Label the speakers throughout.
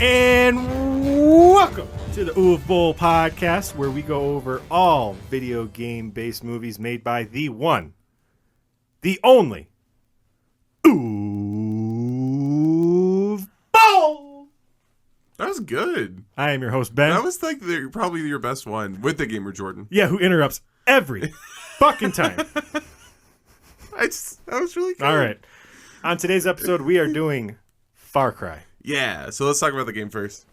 Speaker 1: And welcome to the Uwe Boll podcast, where we go over all video game-based movies made by the one, the only, Uwe Boll.
Speaker 2: That was good.
Speaker 1: I am your host, Ben.
Speaker 2: That was like probably your best one with the gamer Jordan.
Speaker 1: Yeah, who interrupts every fucking time.
Speaker 2: That was really good.
Speaker 1: All right. On today's episode, we are doing FarCry.
Speaker 2: Yeah, so let's talk about the game first.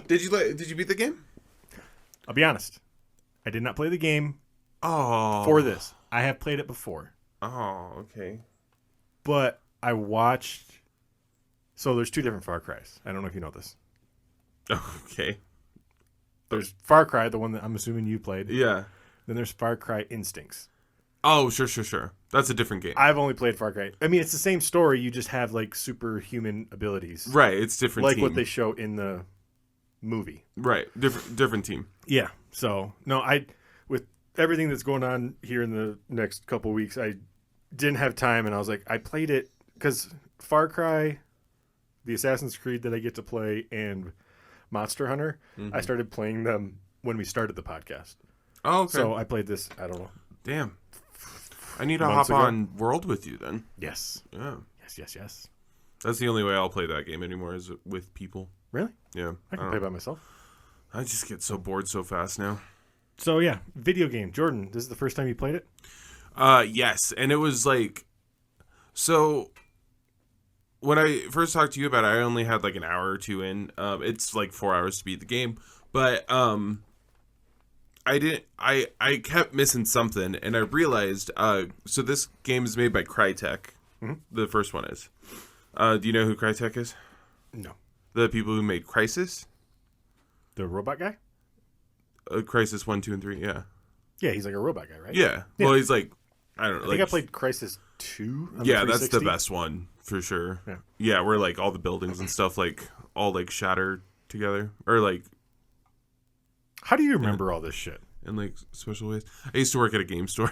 Speaker 2: Did you beat the game?
Speaker 1: I'll be honest. I did not play the game
Speaker 2: for
Speaker 1: this. I have played it before.
Speaker 2: Oh, okay.
Speaker 1: But I watched... So there's two different Far Crys. I don't know if you know this.
Speaker 2: Okay.
Speaker 1: There's Far Cry, the one that I'm assuming you played.
Speaker 2: Yeah.
Speaker 1: Then there's Far Cry Instincts.
Speaker 2: Oh, sure. That's a different game.
Speaker 1: I've only played Far Cry. I mean, it's the same story. You just have, like, superhuman abilities.
Speaker 2: Right, it's different
Speaker 1: like
Speaker 2: team.
Speaker 1: what they show in the movie.
Speaker 2: Right, different team.
Speaker 1: Yeah. So, no, with everything that's going on here in the next couple weeks, I didn't have time, and I was like, I played it because Far Cry, the Assassin's Creed that I get to play, and Monster Hunter, I started playing them when we started the podcast.
Speaker 2: Oh, okay.
Speaker 1: So I played this, I don't know.
Speaker 2: Damn. I need to hop on World with you then.
Speaker 1: Yes.
Speaker 2: Yeah.
Speaker 1: Yes.
Speaker 2: That's the only way I'll play that game anymore is with people.
Speaker 1: Really?
Speaker 2: Yeah.
Speaker 1: I can play by myself.
Speaker 2: I just get so bored so fast now.
Speaker 1: So yeah, video game. Jordan, this is the first time you played it?
Speaker 2: Yes. And it was like, so when I first talked to you about it, I only had like an hour or two in. It's like 4 hours to beat the game. But I kept missing something, and I realized, so this game is made by Crytek. Mm-hmm. The first one is. Do you know who Crytek is?
Speaker 1: No.
Speaker 2: The people who made Crysis?
Speaker 1: The robot guy?
Speaker 2: Crysis 1, 2, and 3, yeah.
Speaker 1: Yeah, he's like a robot guy, right?
Speaker 2: Yeah. Well, he's like, I don't know.
Speaker 1: I think I played Crysis 2 on
Speaker 2: yeah,
Speaker 1: the
Speaker 2: that's the best one, for sure.
Speaker 1: Yeah,
Speaker 2: where like all the buildings and stuff, like, all like shatter together. Or like...
Speaker 1: How do you remember all this shit?
Speaker 2: In like special ways. I used to work at a game store.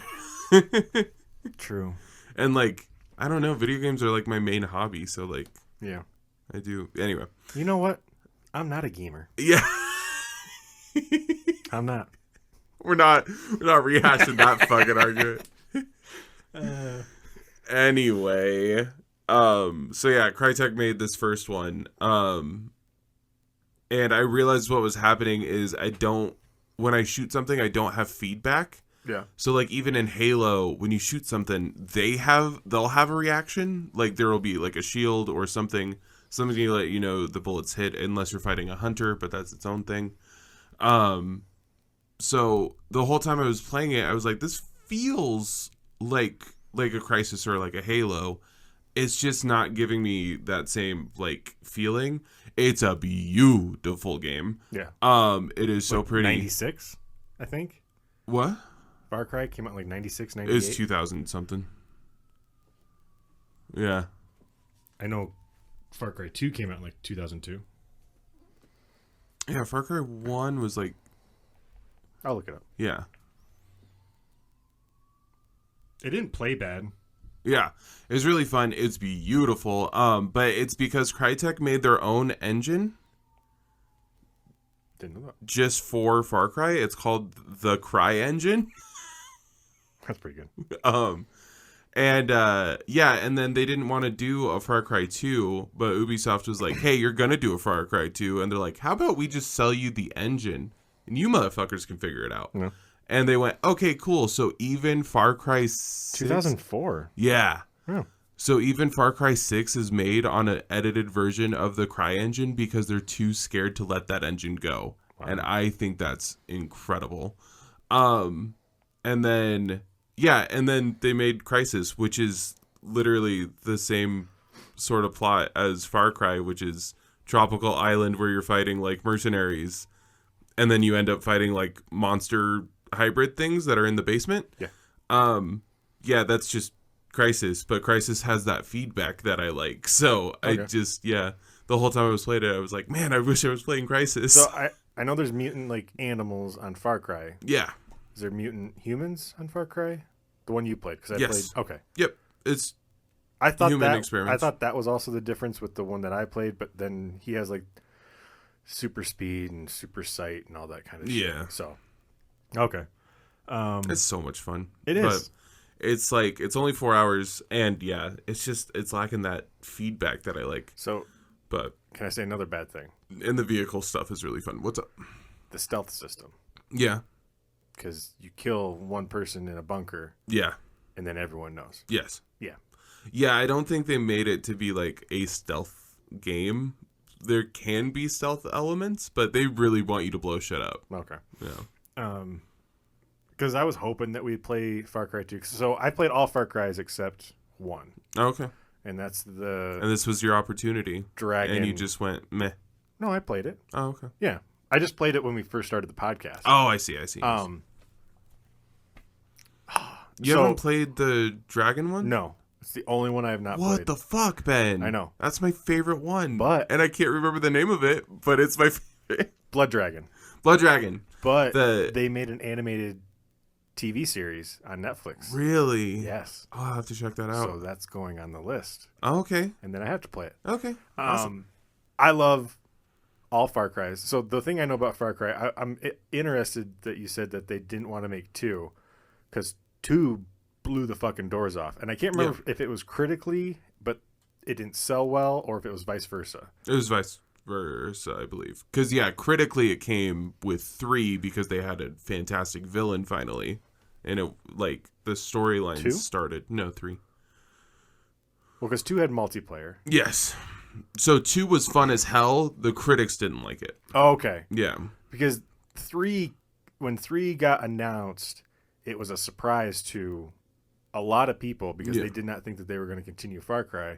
Speaker 1: True.
Speaker 2: And like, I don't know, video games are like my main hobby, so like,
Speaker 1: yeah,
Speaker 2: I do. Anyway,
Speaker 1: you know what? I'm not a gamer.
Speaker 2: Yeah.
Speaker 1: I'm not.
Speaker 2: We're not rehashing that fucking argument. Anyway, so yeah, Crytek made this first one. And I realized what was happening is when I shoot something, I don't have feedback.
Speaker 1: Yeah. So
Speaker 2: like even in Halo, when you shoot something, they'll have a reaction. Like there will be like a shield or something to let you know the bullets hit, unless you're fighting a hunter, but that's its own thing. So the whole time I was playing it, I was like, this feels like a Crysis or like a Halo. It's just not giving me that same like feeling. It's a beautiful game.
Speaker 1: Yeah.
Speaker 2: It is so pretty.
Speaker 1: 96, I think.
Speaker 2: What?
Speaker 1: Far Cry came out like 96, 98.
Speaker 2: It's 2000 something. Yeah.
Speaker 1: I know Far Cry 2 came out in like 2002.
Speaker 2: Yeah, Far Cry 1 was like...
Speaker 1: I'll look it up.
Speaker 2: Yeah.
Speaker 1: It didn't play bad.
Speaker 2: Yeah, it was really fun. It's beautiful. But it's because Crytek made their own engine.
Speaker 1: Didn't know that.
Speaker 2: Just for Far Cry. It's called the Cry engine.
Speaker 1: That's pretty good.
Speaker 2: And then they didn't want to do a Far Cry 2, but Ubisoft was like, hey, you're going to do a Far Cry 2. And they're like, how about we just sell you the engine and you motherfuckers can figure it out.
Speaker 1: Yeah.
Speaker 2: And they went, okay, cool. So even Far Cry 6...
Speaker 1: 2004.
Speaker 2: Yeah.
Speaker 1: Yeah.
Speaker 2: So even Far Cry 6 is made on an edited version of the Cry engine because they're too scared to let that engine go. Wow. And I think that's incredible. And then they made Crysis, which is literally the same sort of plot as Far Cry, which is tropical island where you're fighting like mercenaries. And then you end up fighting like monster hybrid things that are in the basement.
Speaker 1: Yeah.
Speaker 2: That's just Crysis, but Crysis has that feedback that I like. So okay. The whole time I was playing it, I was like, man, I wish I was playing Crysis.
Speaker 1: So I know there's mutant like animals on Far Cry.
Speaker 2: Yeah.
Speaker 1: Is there mutant humans on Far Cry? The one you played? Because I
Speaker 2: yes.
Speaker 1: played. Okay.
Speaker 2: Yep.
Speaker 1: I thought
Speaker 2: Human
Speaker 1: that
Speaker 2: experiments.
Speaker 1: I thought that was also the difference with the one that I played, but then he has like super speed and super sight and all that kind of shit.
Speaker 2: Yeah.
Speaker 1: So, okay.
Speaker 2: It's so much fun.
Speaker 1: It is.
Speaker 2: But it's like, it's only 4 hours, and yeah, it's lacking that feedback that I like.
Speaker 1: So,
Speaker 2: But
Speaker 1: can I say another bad thing?
Speaker 2: and the vehicle stuff is really fun. What's up?
Speaker 1: The stealth system.
Speaker 2: Yeah.
Speaker 1: Because you kill one person in a bunker
Speaker 2: Yeah.
Speaker 1: and then everyone knows.
Speaker 2: Yes.
Speaker 1: Yeah.
Speaker 2: Yeah, I don't think they made it to be like a stealth game. There can be stealth elements, but they really want you to blow shit up.
Speaker 1: Okay.
Speaker 2: Yeah.
Speaker 1: Because I was hoping that we'd play Far Cry 2. So I played all Far Cries except one.
Speaker 2: Okay.
Speaker 1: And that's the
Speaker 2: And this was your opportunity.
Speaker 1: Dragon.
Speaker 2: And you just went meh.
Speaker 1: No, I played it.
Speaker 2: Oh, okay.
Speaker 1: Yeah. I just played it when we first started the podcast.
Speaker 2: Oh, I see. You
Speaker 1: so-
Speaker 2: haven't played the dragon one?
Speaker 1: No. It's the only one I have not
Speaker 2: What
Speaker 1: played.
Speaker 2: the fuck, Ben?
Speaker 1: I know.
Speaker 2: That's my favorite one.
Speaker 1: But-
Speaker 2: and I can't remember the name of it, but it's my favorite.
Speaker 1: Blood Dragon.
Speaker 2: Blood Dragon.
Speaker 1: But
Speaker 2: The-
Speaker 1: they made an animated TV series on Netflix.
Speaker 2: Really?
Speaker 1: Yes.
Speaker 2: Oh, I'll have to check that out.
Speaker 1: So that's going on the list.
Speaker 2: Oh, okay.
Speaker 1: And then I have to play it.
Speaker 2: Okay. Awesome.
Speaker 1: I love all Far Cries. So the thing I know about Far Cry, I'm interested that you said that they didn't want to make 2 because 2 blew the fucking doors off. And I can't remember if it was critically, but it didn't sell well, or if it was vice versa.
Speaker 2: It was vice versa, I believe. Because, yeah, critically it came with 3 because they had a fantastic villain finally. And it, like, the storylines
Speaker 1: 2?
Speaker 2: started. No, 3.
Speaker 1: Well, because 2 had multiplayer.
Speaker 2: Yes. So 2 was fun as hell. The critics didn't like it.
Speaker 1: Oh, okay.
Speaker 2: Yeah.
Speaker 1: Because 3, when 3 got announced, it was a surprise to a lot of people because they did not think that they were going to continue Far Cry.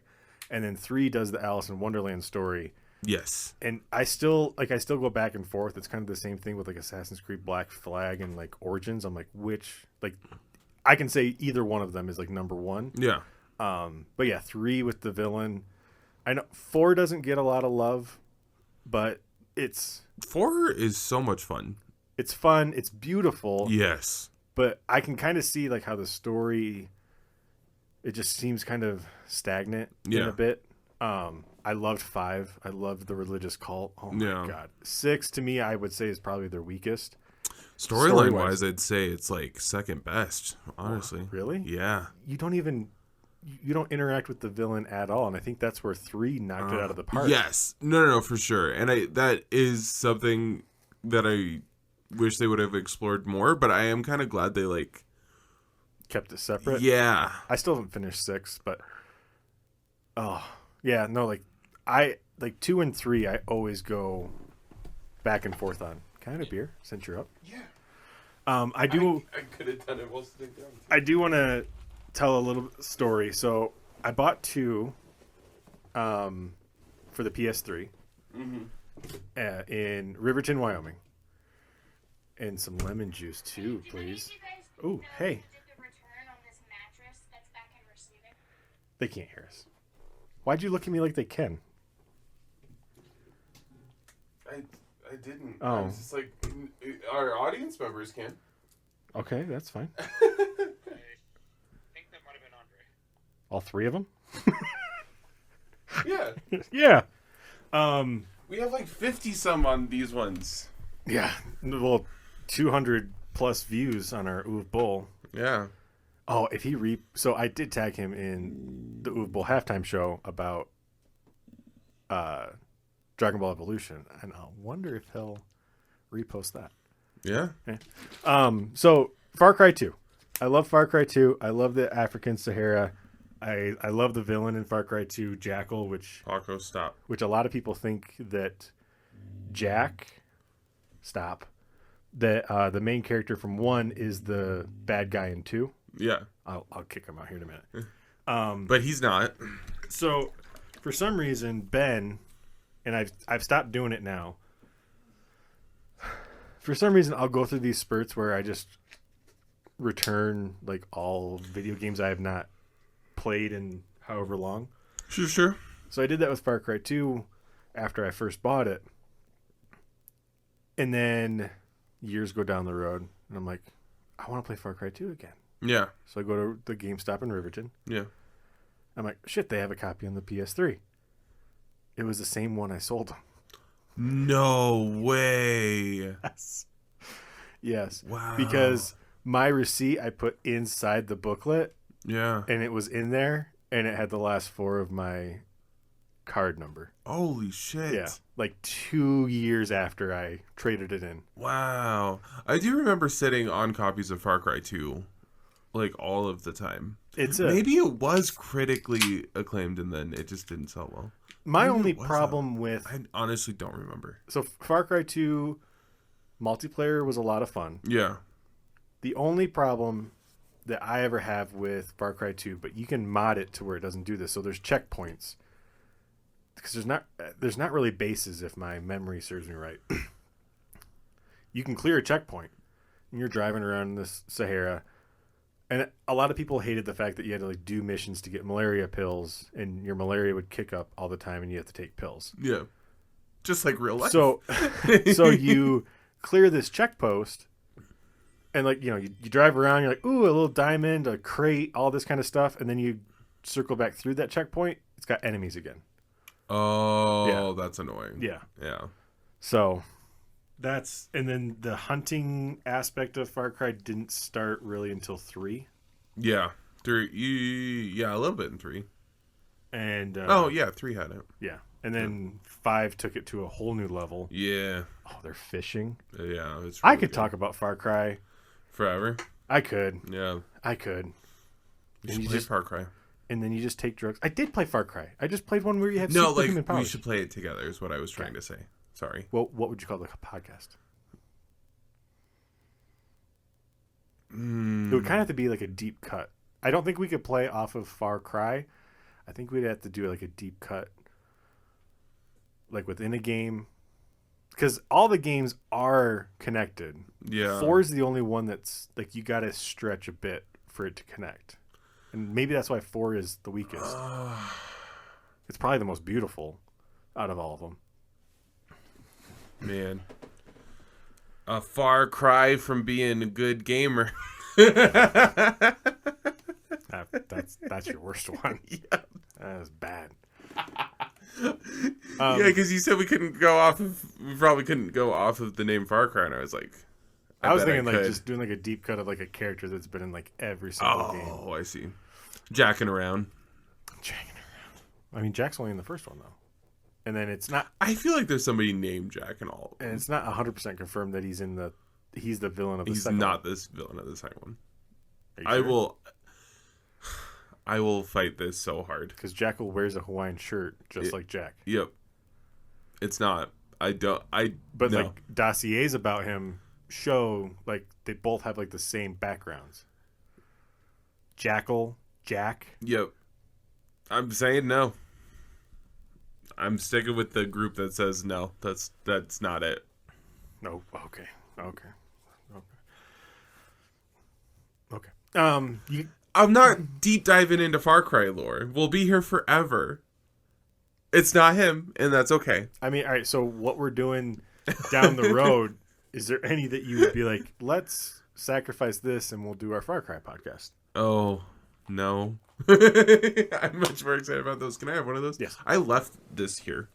Speaker 1: And then 3 does the Alice in Wonderland story.
Speaker 2: Yes.
Speaker 1: And I still go back and forth. It's kind of the same thing with like Assassin's Creed Black Flag and like Origins. I'm like, I can say either one of them is like number 1.
Speaker 2: Yeah.
Speaker 1: But yeah, 3 with the villain. I know 4 doesn't get a lot of love, but it's
Speaker 2: 4 is so much fun.
Speaker 1: it's fun. It's beautiful.
Speaker 2: Yes.
Speaker 1: But I can kind of see like how the story, it just seems kind of stagnant in a bit. I loved 5. I loved the religious cult. Oh my god. 6 to me, I would say is probably their weakest.
Speaker 2: Storyline wise, I'd say it's like second best, honestly.
Speaker 1: Oh, really?
Speaker 2: Yeah.
Speaker 1: You don't interact with the villain at all, and I think that's where 3 knocked it out of the park.
Speaker 2: Yes. No, for sure. And that is something that I wish they would have explored more, but I am kind of glad they like
Speaker 1: Kept it separate.
Speaker 2: Yeah.
Speaker 1: I still haven't finished 6, but yeah, no, like I like 2 and 3 I always go back and forth on. Can I have a beer since you're up?
Speaker 2: Yeah.
Speaker 1: I
Speaker 2: could have done it while sitting down.
Speaker 1: I do want to tell a little story. So I bought 2 for the PS3 in Riverton, Wyoming. And some lemon juice too, please. Oh, hey. They can't hear us. Why'd you look at me like they can?
Speaker 2: I didn't.
Speaker 1: Oh.
Speaker 2: I was just like, our audience members can.
Speaker 1: Okay, that's fine.
Speaker 3: I think that might have been Andre.
Speaker 1: All 3 of them?
Speaker 2: Yeah.
Speaker 1: Yeah.
Speaker 2: We have like 50 some on these ones.
Speaker 1: Yeah. Well, 200 plus views on our Uwe Boll.
Speaker 2: Yeah.
Speaker 1: Oh, if he so I did tag him in the Uwe Boll halftime show about Dragon Ball Evolution, and I wonder if he'll repost that.
Speaker 2: Yeah.
Speaker 1: Okay. So Far Cry 2. I love Far Cry 2. I love the African Sahara. I love the villain in Far Cry 2, Jackal, which
Speaker 2: stop.
Speaker 1: a lot of people think that the main character from 1 is the bad guy in 2.
Speaker 2: Yeah.
Speaker 1: I'll kick him out here in a minute.
Speaker 2: But he's not.
Speaker 1: So, for some reason, Ben, and I've stopped doing it now. For some reason, I'll go through these spurts where I just return like all video games I have not played in however long.
Speaker 2: Sure.
Speaker 1: So I did that with Far Cry 2 after I first bought it. And then years go down the road, and I'm like, I want to play Far Cry 2 again.
Speaker 2: Yeah.
Speaker 1: So I go to the GameStop in Riverton.
Speaker 2: Yeah.
Speaker 1: I'm like, shit, they have a copy on the PS3. It was the same one I sold them.
Speaker 2: No way.
Speaker 1: Yes.
Speaker 2: Wow.
Speaker 1: Because my receipt I put inside the booklet,
Speaker 2: Yeah.
Speaker 1: and it was in there, and it had the last 4 of my card number.
Speaker 2: Holy shit.
Speaker 1: Yeah. Like 2 years after I traded it in.
Speaker 2: Wow. I do remember sitting on copies of Far Cry 2 like all of the time. Maybe it was critically acclaimed and then it just didn't sell well.
Speaker 1: My
Speaker 2: Maybe
Speaker 1: only
Speaker 2: it was
Speaker 1: problem with...
Speaker 2: I honestly don't remember.
Speaker 1: So Far Cry 2 multiplayer was a lot of fun.
Speaker 2: Yeah.
Speaker 1: The only problem that I ever have with Far Cry 2, but you can mod it to where it doesn't do this. So there's checkpoints. Because there's not really bases, if my memory serves me right. You can clear a checkpoint, and you're driving around this Sahara, and a lot of people hated the fact that you had to like do missions to get malaria pills, and your malaria would kick up all the time, and you have to take pills.
Speaker 2: Yeah. Just like real life.
Speaker 1: So you clear this checkpost, and like you drive around, you're like, ooh, a little diamond, a crate, all this kind of stuff, and then you circle back through that checkpoint. It's got enemies again.
Speaker 2: Oh,
Speaker 1: Yeah.
Speaker 2: That's annoying.
Speaker 1: Yeah.
Speaker 2: Yeah.
Speaker 1: So and then the hunting aspect of Far Cry didn't start really until 3.
Speaker 2: Yeah. 3. Yeah, a little bit in 3.
Speaker 1: And
Speaker 2: 3 had it.
Speaker 1: yeah. And then 5 took it to a whole new level.
Speaker 2: Yeah.
Speaker 1: Oh, they're fishing.
Speaker 2: Yeah. It's
Speaker 1: I
Speaker 2: really
Speaker 1: could
Speaker 2: good.
Speaker 1: talk about Far Cry.
Speaker 2: Forever.
Speaker 1: I could.
Speaker 2: Yeah.
Speaker 1: I could.
Speaker 2: You
Speaker 1: And
Speaker 2: should
Speaker 1: you
Speaker 2: play
Speaker 1: just-
Speaker 2: Far Cry.
Speaker 1: And then you just take drugs. I did play Far Cry. I just played one where you have
Speaker 2: No,
Speaker 1: superhuman
Speaker 2: like, we
Speaker 1: powers.
Speaker 2: should play it together is what I was trying to say. Sorry.
Speaker 1: Well, what would you call the podcast? It would kind of have to be like a deep cut. I don't think we could play off of Far Cry. I think we'd have to do like a deep cut, like within a game, because all the games are connected.
Speaker 2: Yeah.
Speaker 1: 4 is the only one that's like you got to stretch a bit for it to connect, and maybe that's why 4 is the weakest. It's probably the most beautiful out of all of them.
Speaker 2: Man. A far cry from being a good gamer.
Speaker 1: That's your worst one.
Speaker 2: Yeah.
Speaker 1: That is bad.
Speaker 2: Yeah, because you said we probably couldn't go off of the name Far Cry, and I was like,
Speaker 1: I was
Speaker 2: bet
Speaker 1: thinking like
Speaker 2: could.
Speaker 1: just doing like a deep cut of like a character that's been in like every single game.
Speaker 2: Oh, I see. Jacking around.
Speaker 1: Jacking around. I mean, Jack's only in the first one though, and then it's not,
Speaker 2: I feel like there's somebody named Jack in all of them.
Speaker 1: and it's not 100% confirmed that he's the villain of the
Speaker 2: He's
Speaker 1: second
Speaker 2: not
Speaker 1: one.
Speaker 2: this villain of the second one.
Speaker 1: Are you sure?
Speaker 2: I will fight this so hard.
Speaker 1: Because Jackal wears a Hawaiian shirt just like Jack.
Speaker 2: Yep. It's not.
Speaker 1: But
Speaker 2: no.
Speaker 1: like dossiers about him show like they both have like the same backgrounds. Jackal, Jack.
Speaker 2: Yep. I'm saying no. I'm sticking with the group that says no. That's not it.
Speaker 1: No. Okay.
Speaker 2: I'm not deep diving into Far Cry lore. We'll be here forever. It's not him, and that's okay.
Speaker 1: I mean, all right. So what we're doing down the road, is there any that you would be like, let's sacrifice this and we'll do our Far Cry podcast?
Speaker 2: Oh, no. I'm much more excited about those. Can I have one of those?
Speaker 1: Yes.
Speaker 2: I left this here.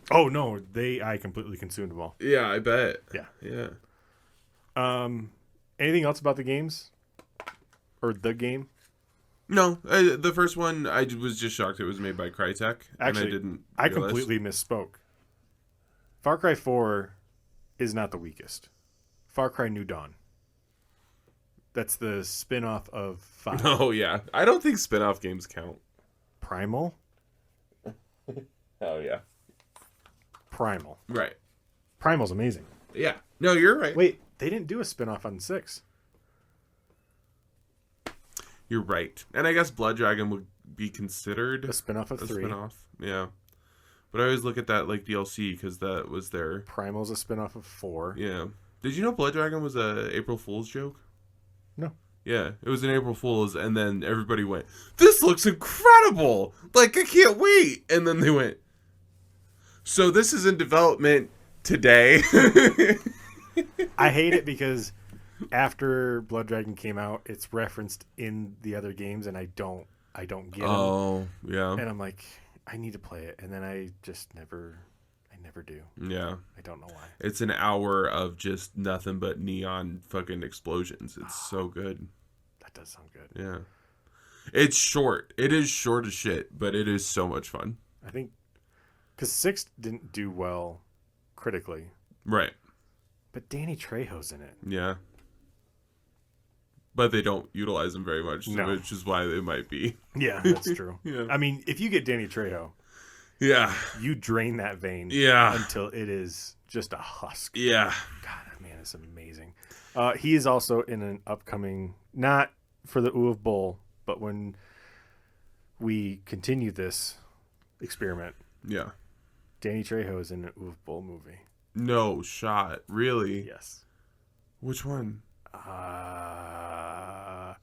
Speaker 1: Oh no, I completely consumed them all.
Speaker 2: Yeah, I bet.
Speaker 1: Yeah.
Speaker 2: Yeah.
Speaker 1: Anything else about the games or the game?
Speaker 2: No, the first one, I was just shocked it was made by Crytek.
Speaker 1: Actually,
Speaker 2: and
Speaker 1: I
Speaker 2: I realize.
Speaker 1: completely misspoke. Far Cry 4 is not the weakest. Far Cry New Dawn. That's the spin-off of 5.
Speaker 2: Oh, yeah. I don't think spin-off games count.
Speaker 1: Primal?
Speaker 2: Oh, yeah.
Speaker 1: Primal.
Speaker 2: Right.
Speaker 1: Primal's amazing.
Speaker 2: Yeah. No, you're right.
Speaker 1: Wait, they didn't do a spin-off on 6.
Speaker 2: You're right. And I guess Blood Dragon would be considered
Speaker 1: A spin-off of
Speaker 2: a
Speaker 1: 3.
Speaker 2: spin-off. Yeah. But I always look at that like DLC because that was their...
Speaker 1: Primal's a spin-off of 4.
Speaker 2: Yeah. Did you know Blood Dragon was a April Fool's joke?
Speaker 1: No.
Speaker 2: Yeah, it was an April Fool's, and then everybody went, "This looks incredible! Like, I can't wait!" And then they went, "So this is in development today."
Speaker 1: I hate it because after Blood Dragon came out, it's referenced in the other games, and I I don't get them.
Speaker 2: Oh, yeah.
Speaker 1: And I'm like, I need to play it. And then I just never do.
Speaker 2: Yeah.
Speaker 1: I don't know why.
Speaker 2: It's an hour of just nothing but neon fucking explosions. It's so good.
Speaker 1: That does sound good.
Speaker 2: Yeah. It's short. It is short as shit, but it is so much fun.
Speaker 1: I think because 6 didn't do well critically,
Speaker 2: Right.
Speaker 1: but Danny Trejo's in it.
Speaker 2: Yeah. But they don't utilize them very much,
Speaker 1: No.
Speaker 2: which is why they might be.
Speaker 1: Yeah, that's true.
Speaker 2: Yeah.
Speaker 1: I mean, if you get Danny Trejo,
Speaker 2: Yeah.
Speaker 1: you drain that vein
Speaker 2: Yeah.
Speaker 1: until it is just a husk.
Speaker 2: Yeah.
Speaker 1: God, that man is amazing. He is also in an upcoming, not for the Uwe Boll, but when we continue this experiment,
Speaker 2: Yeah.
Speaker 1: Danny Trejo is in an Uwe Boll movie.
Speaker 2: No shot. Really?
Speaker 1: Yes.
Speaker 2: Which one?
Speaker 1: Uh,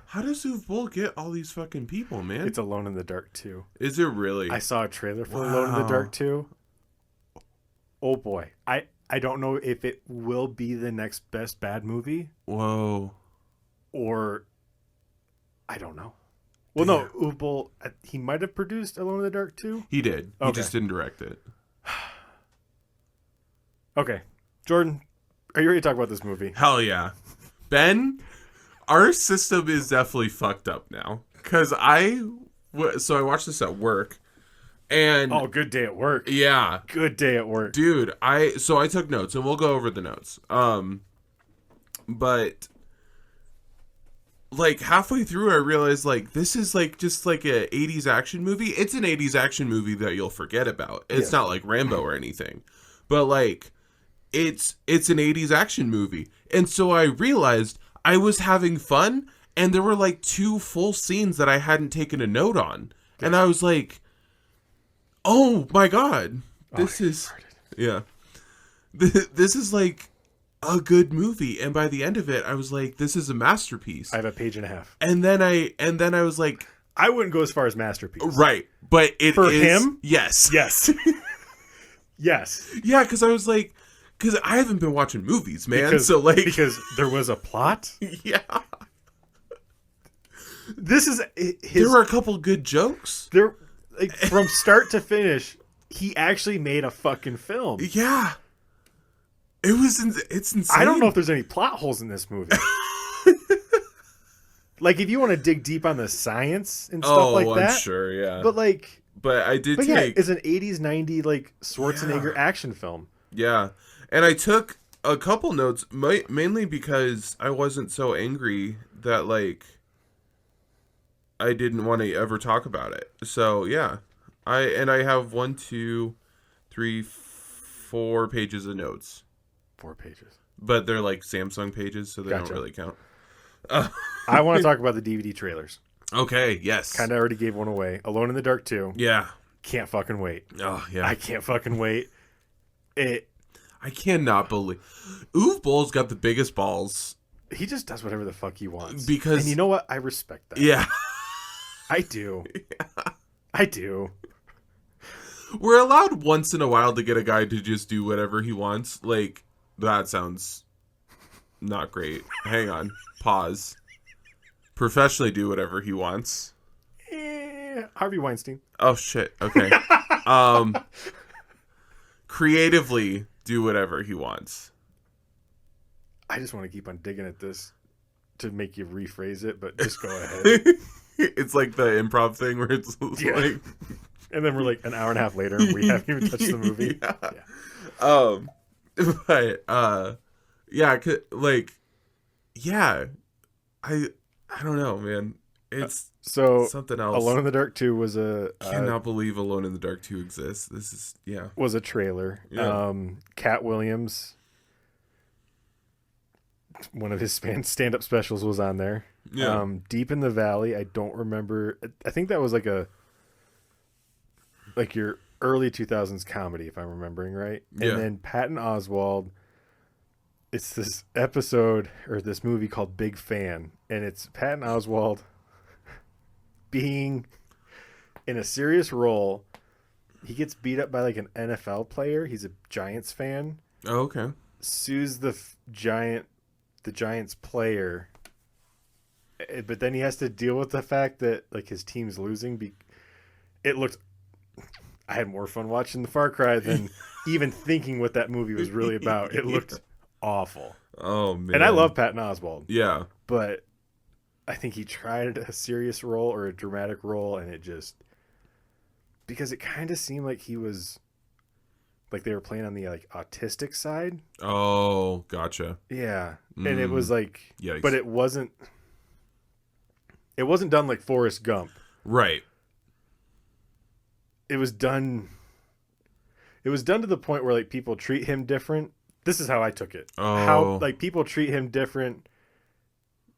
Speaker 2: How does Uwe Boll get all these fucking people, man?
Speaker 1: it's Alone in the Dark 2.
Speaker 2: Is it really?
Speaker 1: I saw a trailer for Alone in the
Speaker 2: Wow.
Speaker 1: Dark 2. Oh boy. I don't know if it will be the next best bad movie
Speaker 2: Whoa.
Speaker 1: or I don't know. Well, no, Uwe Boll, he might have produced Alone in the Dark 2.
Speaker 2: He did. He
Speaker 1: Okay.
Speaker 2: just didn't direct it.
Speaker 1: Okay. Jordan, are you ready to talk about this movie?
Speaker 2: Hell yeah. Ben, our system is definitely fucked up now. Because I watched this at work. And
Speaker 1: Oh, good day at work.
Speaker 2: yeah.
Speaker 1: Good day at work.
Speaker 2: Dude, I took notes and we'll go over the notes. But like halfway through I realized like this is like just like a 80s action movie. It's an 80s action movie that you'll forget about. It's not like Rambo or anything. But like it's an 80s action movie. And so I realized I was having fun and there were like 2 full scenes that I hadn't taken a note on. And I was like, "Oh my god. This is yeah. This is like a good movie." And by the end of it, I was like, "This is a masterpiece."
Speaker 1: I have a page and a half.
Speaker 2: And then I was like,
Speaker 1: I wouldn't go as far as masterpiece.
Speaker 2: "Right, but it
Speaker 1: For
Speaker 2: is
Speaker 1: him?
Speaker 2: yes,
Speaker 1: Yes. Yes.
Speaker 2: yeah." Because I was like, because I haven't been watching movies, man.
Speaker 1: Because,
Speaker 2: so like,
Speaker 1: because there was a plot.
Speaker 2: yeah,
Speaker 1: This is his.
Speaker 2: there were a couple good jokes.
Speaker 1: There, like, from start to finish, he actually made a fucking film.
Speaker 2: Yeah, it's insane.
Speaker 1: I don't know if there's any plot holes in this movie. Like, if you want to dig deep on the science and stuff like that,
Speaker 2: I'm sure, yeah.
Speaker 1: But like,
Speaker 2: But I did
Speaker 1: but yeah,
Speaker 2: take
Speaker 1: it's an '80s, '90s like Schwarzenegger action film.
Speaker 2: Yeah, and I took a couple notes, mainly because I wasn't so angry that, like, I didn't want to ever talk about it. So, yeah. I have 1, 2, 3, 4 pages of notes.
Speaker 1: 4 pages.
Speaker 2: But they're, like, Samsung pages, so they
Speaker 1: Gotcha.
Speaker 2: don't really count.
Speaker 1: I want to talk about the DVD trailers.
Speaker 2: Okay, yes.
Speaker 1: Kind of already gave one away. Alone in the Dark 2.
Speaker 2: Yeah.
Speaker 1: Can't fucking wait.
Speaker 2: Oh, yeah.
Speaker 1: I can't fucking wait.
Speaker 2: I cannot believe... Uwe Boll's got the biggest balls.
Speaker 1: He just does whatever the fuck he wants.
Speaker 2: Because...
Speaker 1: And you know what? I respect that.
Speaker 2: Yeah.
Speaker 1: I do. I do.
Speaker 2: We're allowed once in a while to get a guy to just do whatever he wants. Like, that sounds not great. Hang on. Pause. Professionally do whatever he wants.
Speaker 1: Harvey Weinstein.
Speaker 2: Oh, shit. Okay. Creatively do whatever he wants.
Speaker 1: I just want to keep on digging at this to make you rephrase it, but just go ahead.
Speaker 2: It's like the improv thing where it's like...
Speaker 1: And then we're like an hour and a half later and we haven't even touched the movie.
Speaker 2: Yeah. But yeah, like, yeah, I don't know, man. It's
Speaker 1: So
Speaker 2: something else.
Speaker 1: Alone in the Dark 2 was a
Speaker 2: Cannot believe Alone in the Dark 2 exists. This is
Speaker 1: was a trailer.
Speaker 2: Yeah.
Speaker 1: Cat Williams, one of his stand-up specials was on there.
Speaker 2: Yeah.
Speaker 1: Deep in the Valley, I don't remember. I think that was like your early 2000s comedy, if I'm remembering right.
Speaker 2: Yeah.
Speaker 1: And then Patton Oswalt, it's this episode or this movie called Big Fan, and it's Patton Oswalt being in a serious role. He gets beat up by like an NFL player. He's a Giants fan.
Speaker 2: Oh, okay.
Speaker 1: Sues the Giants player but then he has to deal with the fact that like his team's losing. It looked. I had more fun watching the Far Cry than even thinking what that movie was really about. It looked awful.
Speaker 2: Oh man!
Speaker 1: And I love Patton Oswalt.
Speaker 2: Yeah,
Speaker 1: but I think he tried a serious role or a dramatic role, and it just because it kind of seemed like he was like they were playing on the like autistic side.
Speaker 2: Oh, gotcha.
Speaker 1: Yeah, and it was like,
Speaker 2: yikes.
Speaker 1: But it wasn't. It wasn't done like Forrest Gump.
Speaker 2: Right.
Speaker 1: It was done. It was done to the point where like people treat him different. This is how I took it.
Speaker 2: Oh.
Speaker 1: How like people treat him different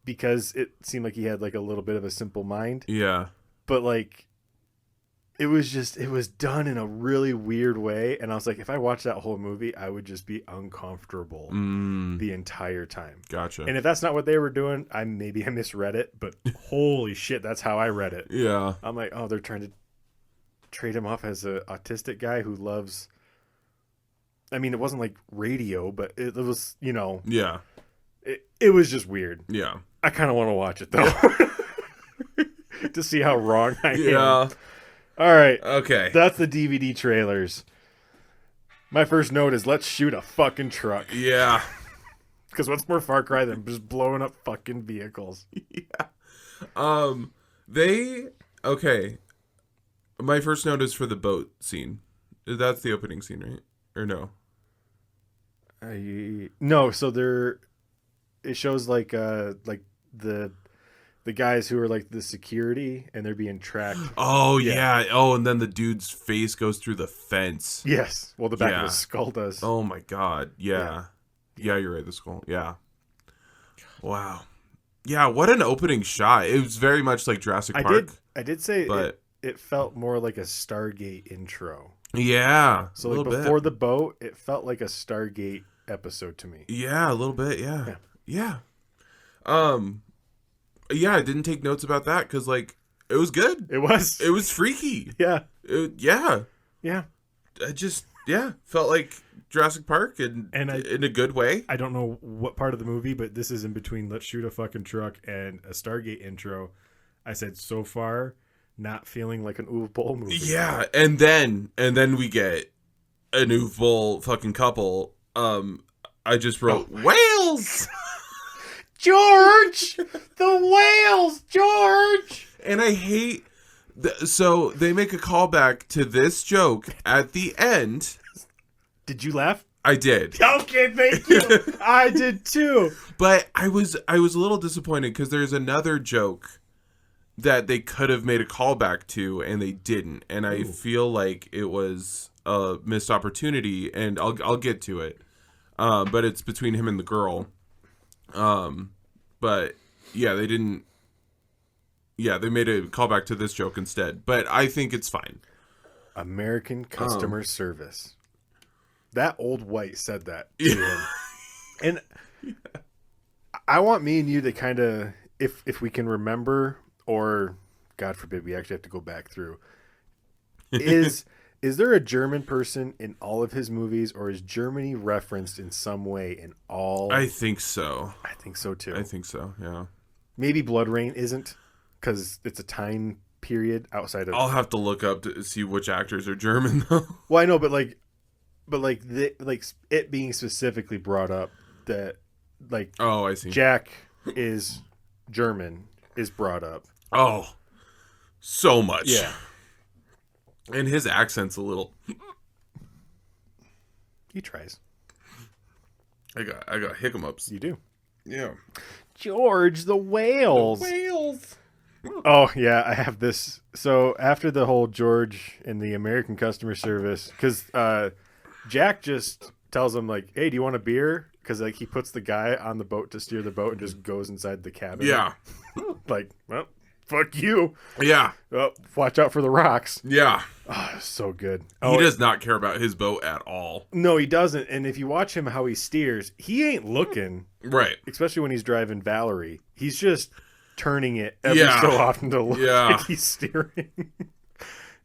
Speaker 1: because it seemed like he had like a little bit of a simple mind.
Speaker 2: Yeah.
Speaker 1: But like it was done in a really weird way, and I was like, if I watched that whole movie, I would just be uncomfortable the entire time.
Speaker 2: Gotcha.
Speaker 1: And if that's not what they were doing, I misread it, but holy shit, that's how I read it.
Speaker 2: Yeah.
Speaker 1: I'm like, oh, they're trying to trade him off as an autistic guy who loves. I mean, it wasn't like radio, but it was,
Speaker 2: Yeah.
Speaker 1: It was just weird.
Speaker 2: Yeah.
Speaker 1: I kind of want to watch it though, to see how wrong I am.
Speaker 2: Yeah.
Speaker 1: All right.
Speaker 2: Okay.
Speaker 1: That's the DVD trailers. My first note is let's shoot a fucking truck.
Speaker 2: Yeah.
Speaker 1: Because what's more Far Cry than just blowing up fucking vehicles?
Speaker 2: Yeah. Okay. My first note is for the boat scene. That's the opening scene, right? Or no?
Speaker 1: No, so it shows like the guys who are like the security and they're being tracked.
Speaker 2: Oh yeah. Oh, and then the dude's face goes through the fence.
Speaker 1: Yes. Well, the back of his skull does.
Speaker 2: Oh my god. Yeah. Yeah, you're right. The skull. Yeah. Wow. Yeah. What an opening shot. It was very much like Jurassic Park.
Speaker 1: I did say
Speaker 2: but
Speaker 1: it felt more like a Stargate intro.
Speaker 2: Yeah.
Speaker 1: So like before the boat, it felt like a Stargate episode to me.
Speaker 2: Yeah, a little bit. Yeah. Yeah. Yeah, I didn't take notes about that because like it was good.
Speaker 1: It was
Speaker 2: freaky.
Speaker 1: Yeah.
Speaker 2: Yeah.
Speaker 1: Yeah.
Speaker 2: I just felt like Jurassic Park in a good way.
Speaker 1: I don't know what part of the movie, but this is in between Let's Shoot a Fucking Truck and a Stargate intro. I said so far, not feeling like an Uwe Boll movie.
Speaker 2: Yeah, and then we get an Uwe Boll fucking couple. I just wrote whales.
Speaker 1: George, the whales, George.
Speaker 2: And I hate. So they make a callback to this joke at the end.
Speaker 1: Did you laugh?
Speaker 2: I did.
Speaker 1: Okay, thank you. I did too.
Speaker 2: But I was a little disappointed because there's another joke that they could have made a callback to and they didn't, and I feel like it was a missed opportunity. And I'll get to it. But it's between him and the girl. But yeah, they didn't. Yeah, they made a callback to this joke instead. But I think it's fine.
Speaker 1: American customer service. That old white said that to him. And I want me and you to kind of, if we can remember, or God forbid we actually have to go back through, is there a German person in all of his movies, or is Germany referenced in some way in all?
Speaker 2: I think so.
Speaker 1: I think so too.
Speaker 2: I think so, yeah. Maybe
Speaker 1: Blood Rain isn't, because it's a time period outside of...
Speaker 2: I'll have to look up to see which actors are German, though.
Speaker 1: Well, I know, but it being specifically brought up that, like...
Speaker 2: Oh, I see.
Speaker 1: Jack is German is brought up.
Speaker 2: Oh, so much.
Speaker 1: Yeah.
Speaker 2: And his accent's a little...
Speaker 1: He tries.
Speaker 2: I got hiccups.
Speaker 1: You do.
Speaker 2: Yeah.
Speaker 1: George, the whales.
Speaker 2: The whales.
Speaker 1: Oh, yeah, I have this. So after the whole George and the American customer service, because Jack just tells him, like, hey, do you want a beer? Because, like, he puts the guy on the boat to steer the boat and just goes inside the cabin.
Speaker 2: Yeah.
Speaker 1: Like, well, fuck you.
Speaker 2: Yeah.
Speaker 1: Oh, watch out for the rocks.
Speaker 2: Yeah.
Speaker 1: Oh, so good.
Speaker 2: He does not care about his boat at all.
Speaker 1: No, he doesn't. And if you watch him how he steers, he ain't looking.
Speaker 2: Right.
Speaker 1: Especially when he's driving Valerie. He's just turning it every so often to look like he's steering.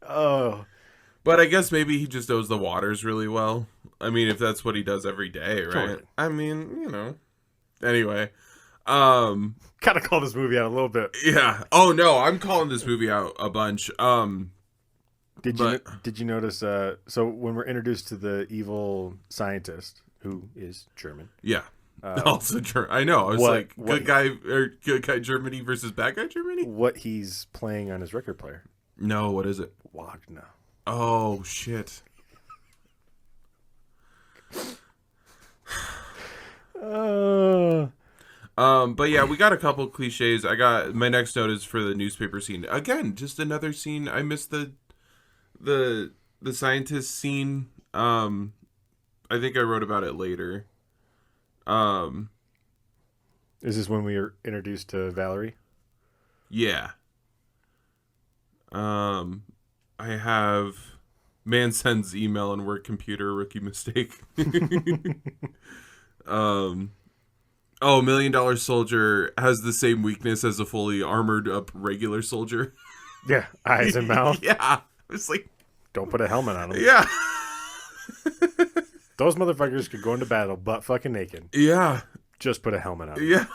Speaker 1: Oh.
Speaker 2: But I guess maybe he just knows the waters really well. I mean, if that's what he does every day, right?
Speaker 1: Totally.
Speaker 2: I mean, you know. Anyway.
Speaker 1: Gotta call this movie out a little bit.
Speaker 2: Yeah. Oh no, I'm calling this movie out a bunch.
Speaker 1: Did you notice? So when we're introduced to the evil scientist who is German,
Speaker 2: Yeah. Also, I know. I was like,
Speaker 1: what-
Speaker 2: good guy Germany versus bad guy Germany.
Speaker 1: what he's playing on his record player,
Speaker 2: No, what is it?
Speaker 1: Wagner.
Speaker 2: Oh shit. But yeah, we got a couple cliches. I got my next note is for the newspaper scene. Again, just another scene. I missed the scientist scene. I think I wrote about it later.
Speaker 1: Is this when we are introduced to Valerie?
Speaker 2: Yeah. I have man sends email and work computer rookie mistake. $1 million soldier has the same weakness as a fully armored up regular soldier.
Speaker 1: Yeah, eyes and mouth.
Speaker 2: Yeah. It's like,
Speaker 1: Don't put a helmet on them.
Speaker 2: yeah.
Speaker 1: Those motherfuckers could go into battle butt fucking naked.
Speaker 2: Yeah.
Speaker 1: Just put a helmet on.
Speaker 2: Yeah.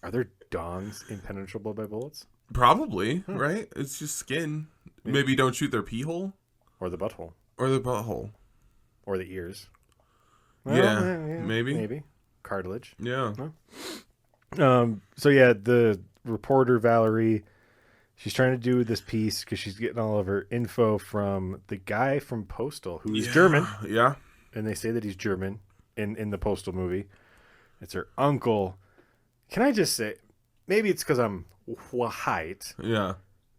Speaker 1: Are their dongs impenetrable by bullets?
Speaker 2: Probably, right? It's just skin. Maybe don't shoot their pee hole
Speaker 1: Or the butthole?
Speaker 2: or the butthole.
Speaker 1: Or the ears?
Speaker 2: Yeah, maybe.
Speaker 1: Maybe. Cartilage.
Speaker 2: Yeah.
Speaker 1: So yeah, the reporter Valerie, she's trying to do this piece because she's getting all of her info from the guy from Postal, who is German,
Speaker 2: Yeah.
Speaker 1: and they say that he's German in the Postal movie. It's her uncle. Can I just say, maybe it's because I'm white.
Speaker 2: Yeah.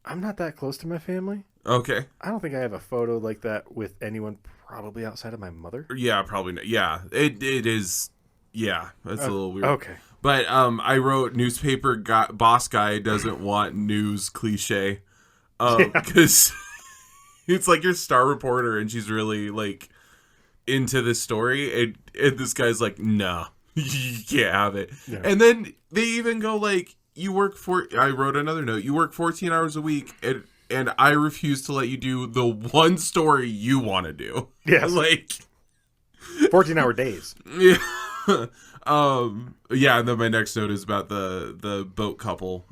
Speaker 1: I'm not that close to my family.
Speaker 2: Okay.
Speaker 1: I don't think I have a photo like that with anyone probably outside of my mother.
Speaker 2: Yeah, probably not. Yeah. It is. Yeah. That's a little weird.
Speaker 1: Okay.
Speaker 2: But I wrote newspaper boss guy doesn't want news cliche. Because it's like your star reporter and she's really like into this story. And this guy's like, no, you can't have it.
Speaker 1: Yeah.
Speaker 2: And then they even go like, I wrote another note. You work 14 hours a week and I refuse to let you do the one story you want to do.
Speaker 1: Yes.
Speaker 2: Like
Speaker 1: 14-hour days.
Speaker 2: yeah. Yeah, and then my next note is about the boat couple.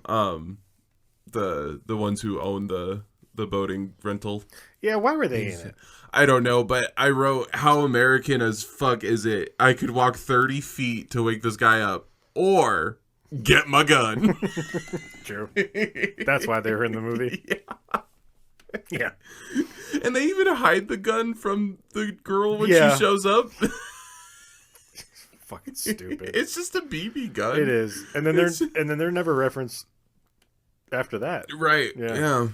Speaker 2: The ones who own the boating rental.
Speaker 1: Yeah, why were they in it?
Speaker 2: I don't know, but I wrote, how American as fuck is it? I could walk 30 feet to wake this guy up, or get my gun.
Speaker 1: True. That's why they were in the movie. Yeah.
Speaker 2: And they even hide the gun from the girl when
Speaker 1: Yeah.
Speaker 2: she shows up.
Speaker 1: Fucking stupid.
Speaker 2: It's just a BB gun.
Speaker 1: It is. And then they're never referenced after that.
Speaker 2: Right.
Speaker 1: Yeah.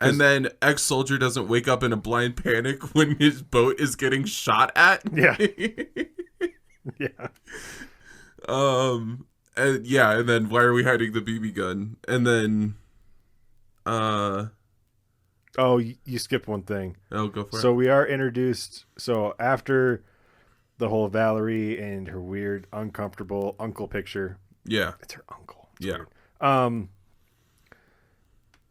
Speaker 2: And then ex-soldier doesn't wake up in a blind panic when his boat is getting shot at.
Speaker 1: Yeah. Yeah.
Speaker 2: And then why are we hiding the BB gun? And then
Speaker 1: Oh, you skipped one thing.
Speaker 2: go for it.
Speaker 1: So we are introduced. So after the whole Valerie and her weird, uncomfortable uncle picture.
Speaker 2: Yeah.
Speaker 1: It's her uncle. It's
Speaker 2: Yeah.
Speaker 1: weird.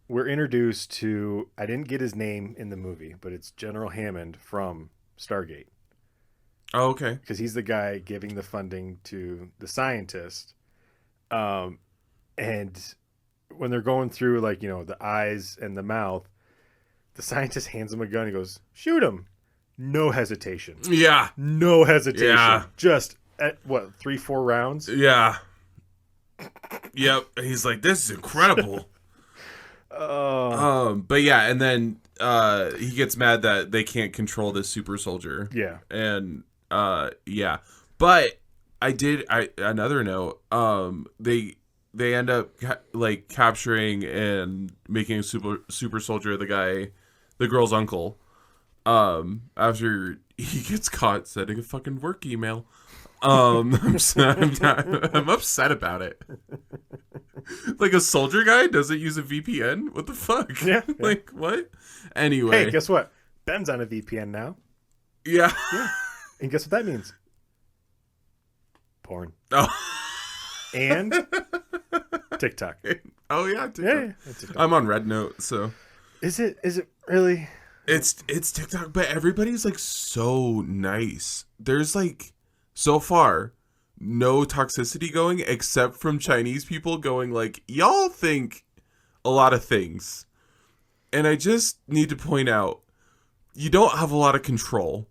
Speaker 1: We're introduced to, I didn't get his name in the movie, but it's General Hammond from Stargate.
Speaker 2: Oh, okay.
Speaker 1: Because he's the guy giving the funding to the scientist. And when they're going through, like, the eyes and the mouth, the scientist hands him a gun and goes, shoot him. No hesitation.
Speaker 2: Yeah.
Speaker 1: No hesitation.
Speaker 2: Yeah.
Speaker 1: Just at 3-4 rounds?
Speaker 2: Yeah. Yep. He's like, this is incredible. But yeah, and then he gets mad that they can't control this super soldier.
Speaker 1: Yeah.
Speaker 2: And yeah. But another note, they end up capturing and making a super soldier the girl's uncle, after he gets caught sending a fucking work email. I'm upset about it. Like, a soldier guy doesn't use a VPN? What the fuck?
Speaker 1: Yeah.
Speaker 2: Like, what? Anyway.
Speaker 1: Hey, guess what? Ben's on a VPN now.
Speaker 2: Yeah.
Speaker 1: Yeah. And guess what that means? Porn.
Speaker 2: Oh.
Speaker 1: And TikTok.
Speaker 2: Oh yeah, TikTok.
Speaker 1: Yeah. TikTok.
Speaker 2: I'm on Red Note, so
Speaker 1: Is it really?
Speaker 2: it's TikTok, but everybody's like so nice. There's like, so far, no toxicity going except from Chinese people going like, y'all think a lot of things. And I just need to point out, you don't have a lot of control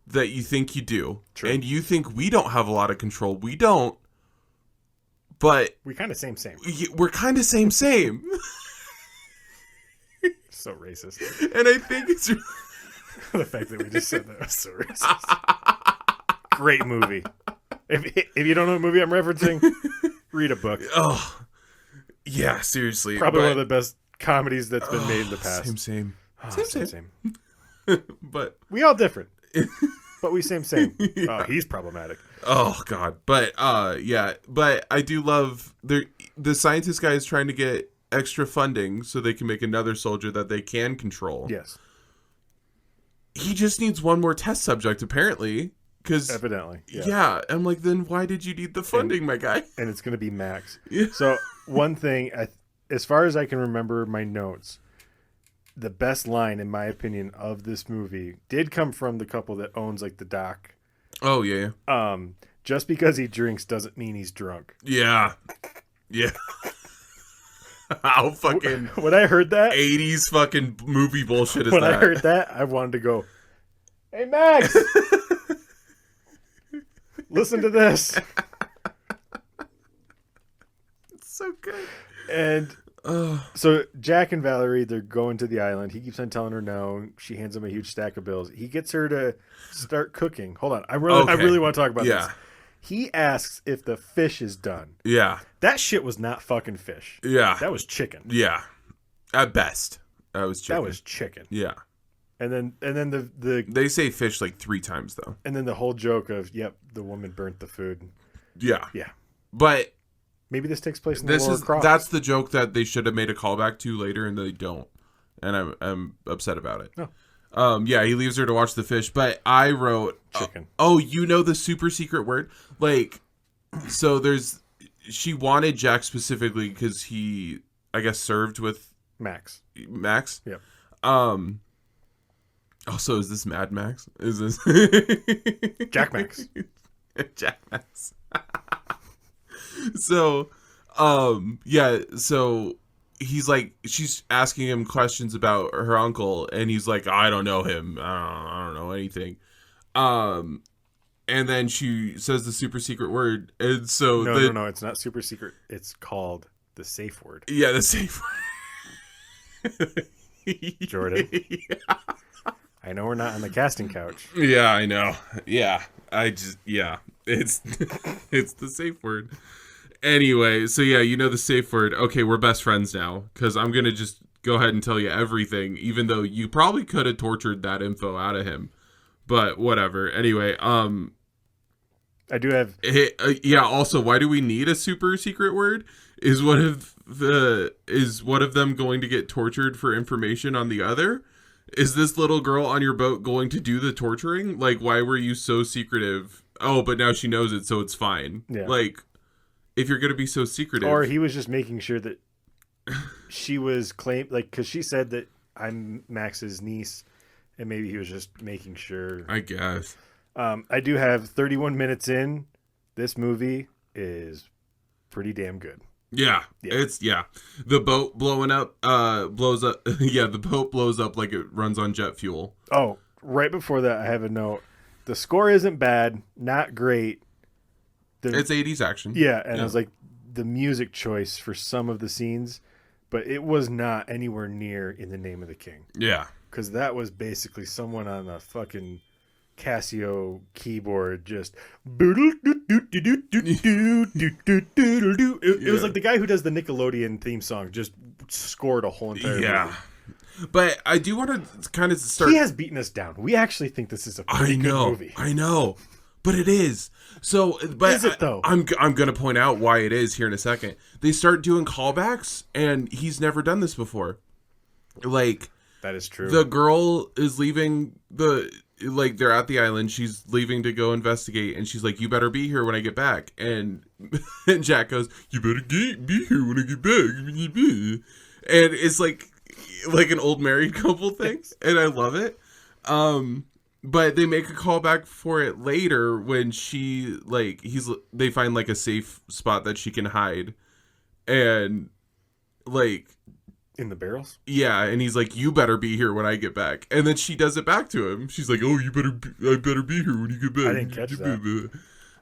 Speaker 2: that you think you do.
Speaker 1: True.
Speaker 2: And you think we don't have a lot of control. We don't. But
Speaker 1: We kind of same.
Speaker 2: we're kind of same.
Speaker 1: So racist.
Speaker 2: And I think it's...
Speaker 1: The fact that we just said that was so racist. Great movie. If you don't know what movie I'm referencing, read a book.
Speaker 2: Oh, yeah, seriously.
Speaker 1: Probably one of the best comedies that's been made in the past.
Speaker 2: Same.
Speaker 1: Same.
Speaker 2: But
Speaker 1: We all different. But we same.
Speaker 2: Yeah.
Speaker 1: Oh, he's problematic.
Speaker 2: oh god. But yeah. But I do love the scientist guy is trying to get extra funding so they can make another soldier that they can control.
Speaker 1: Yes.
Speaker 2: He just needs one more test subject apparently. Because
Speaker 1: Evidently.
Speaker 2: yeah, I'm like, then why did you need the funding, my guy?
Speaker 1: And it's going to be Max.
Speaker 2: Yeah.
Speaker 1: So one thing, as far as I can remember my notes, the best line, in my opinion, of this movie did come from the couple that owns like the dock.
Speaker 2: Oh yeah.
Speaker 1: Just because he drinks doesn't mean he's drunk.
Speaker 2: Yeah. How fucking
Speaker 1: When I heard that,
Speaker 2: 80s fucking movie bullshit is
Speaker 1: when
Speaker 2: that?
Speaker 1: I heard that, I wanted to go, "Hey Max, listen to this."
Speaker 2: It's so good.
Speaker 1: And so Jack and Valerie, they're going to the island. He keeps on telling her no. She hands him a huge stack of bills. He gets her to start cooking. Hold on. I really want to talk about this. He asks if the fish is done.
Speaker 2: Yeah.
Speaker 1: That shit was not fucking fish.
Speaker 2: Yeah.
Speaker 1: That was chicken.
Speaker 2: Yeah. At best. That was chicken.
Speaker 1: That was chicken.
Speaker 2: Yeah.
Speaker 1: And then the
Speaker 2: They say fish like 3 times though.
Speaker 1: and then the whole joke of, yep, the woman burnt the food.
Speaker 2: Yeah.
Speaker 1: Yeah.
Speaker 2: But
Speaker 1: Maybe this takes place in the Lower Cross.
Speaker 2: that's the joke that they should have made a callback to later and they don't. And I'm upset about it.
Speaker 1: Oh.
Speaker 2: Yeah, he leaves her to watch the fish, but I wrote
Speaker 1: Chicken.
Speaker 2: you know the super secret word? Like, so she wanted Jack specifically because he, I guess, served with
Speaker 1: Max.
Speaker 2: Yep. Also, is this Mad Max? Is this
Speaker 1: Jack Max.
Speaker 2: Jack Max? So, yeah, so he's like, she's asking him questions about her uncle, and he's like, I don't know him. I don't know anything. And then she says the super secret word, and so
Speaker 1: No, it's not super secret. It's called the safe word.
Speaker 2: Yeah, the safe word.
Speaker 1: Jordan. Yeah. I know we're not on the casting couch.
Speaker 2: Yeah, I know. Yeah, it's it's the safe word. Anyway, so yeah, you know the safe word. Okay, we're best friends now because I'm gonna just go ahead and tell you everything, even though you probably could have tortured that info out of him, but whatever. Anyway,
Speaker 1: I do have.
Speaker 2: Yeah. Also, why do we need a super secret word? Is one of them going to get tortured for information on the other? Is this little girl on your boat going to do the torturing? Like, why were you so secretive? Oh, but now she knows it, so it's fine.
Speaker 1: Yeah.
Speaker 2: Like, if you're going to be so secretive.
Speaker 1: Or he was just making sure that she was because she said that I'm Max's niece, and maybe he was just making sure.
Speaker 2: I guess.
Speaker 1: I do have 31 minutes in. This movie is pretty damn good.
Speaker 2: Yeah. It's the boat blows up. Yeah, the boat blows up like it runs on jet fuel.
Speaker 1: Oh, right before that, I have a note. The score isn't bad, not great.
Speaker 2: It's 80s action.
Speaker 1: Yeah, and I was like, the music choice for some of the scenes, but it was not anywhere near In the Name of the King.
Speaker 2: Yeah.
Speaker 1: Because that was basically someone on a fucking Casio keyboard just it was like the guy who does the Nickelodeon theme song just scored a whole entire movie.
Speaker 2: But I do want to kind of start.
Speaker 1: He has beaten us down. We actually think this is a pretty good movie.
Speaker 2: I know, but it is. So, but
Speaker 1: is it though?
Speaker 2: I'm going to point out why it is here in a second. They start doing callbacks, and he's never done this before. Like,
Speaker 1: that is true.
Speaker 2: The girl is leaving they're at the island. She's leaving to go investigate, and she's like, "You better be here when I get back." And Jack goes, "You better be here when I get back." And it's like an old married couple thing, and I love it. But they make a callback for it later when she they find like a safe spot that she can hide, and like
Speaker 1: In the barrels?
Speaker 2: yeah, and he's like, "You better be here when I get back." And then she does it back to him. She's like, "Oh, I better be here when you get back."
Speaker 1: I didn't catch that.
Speaker 2: And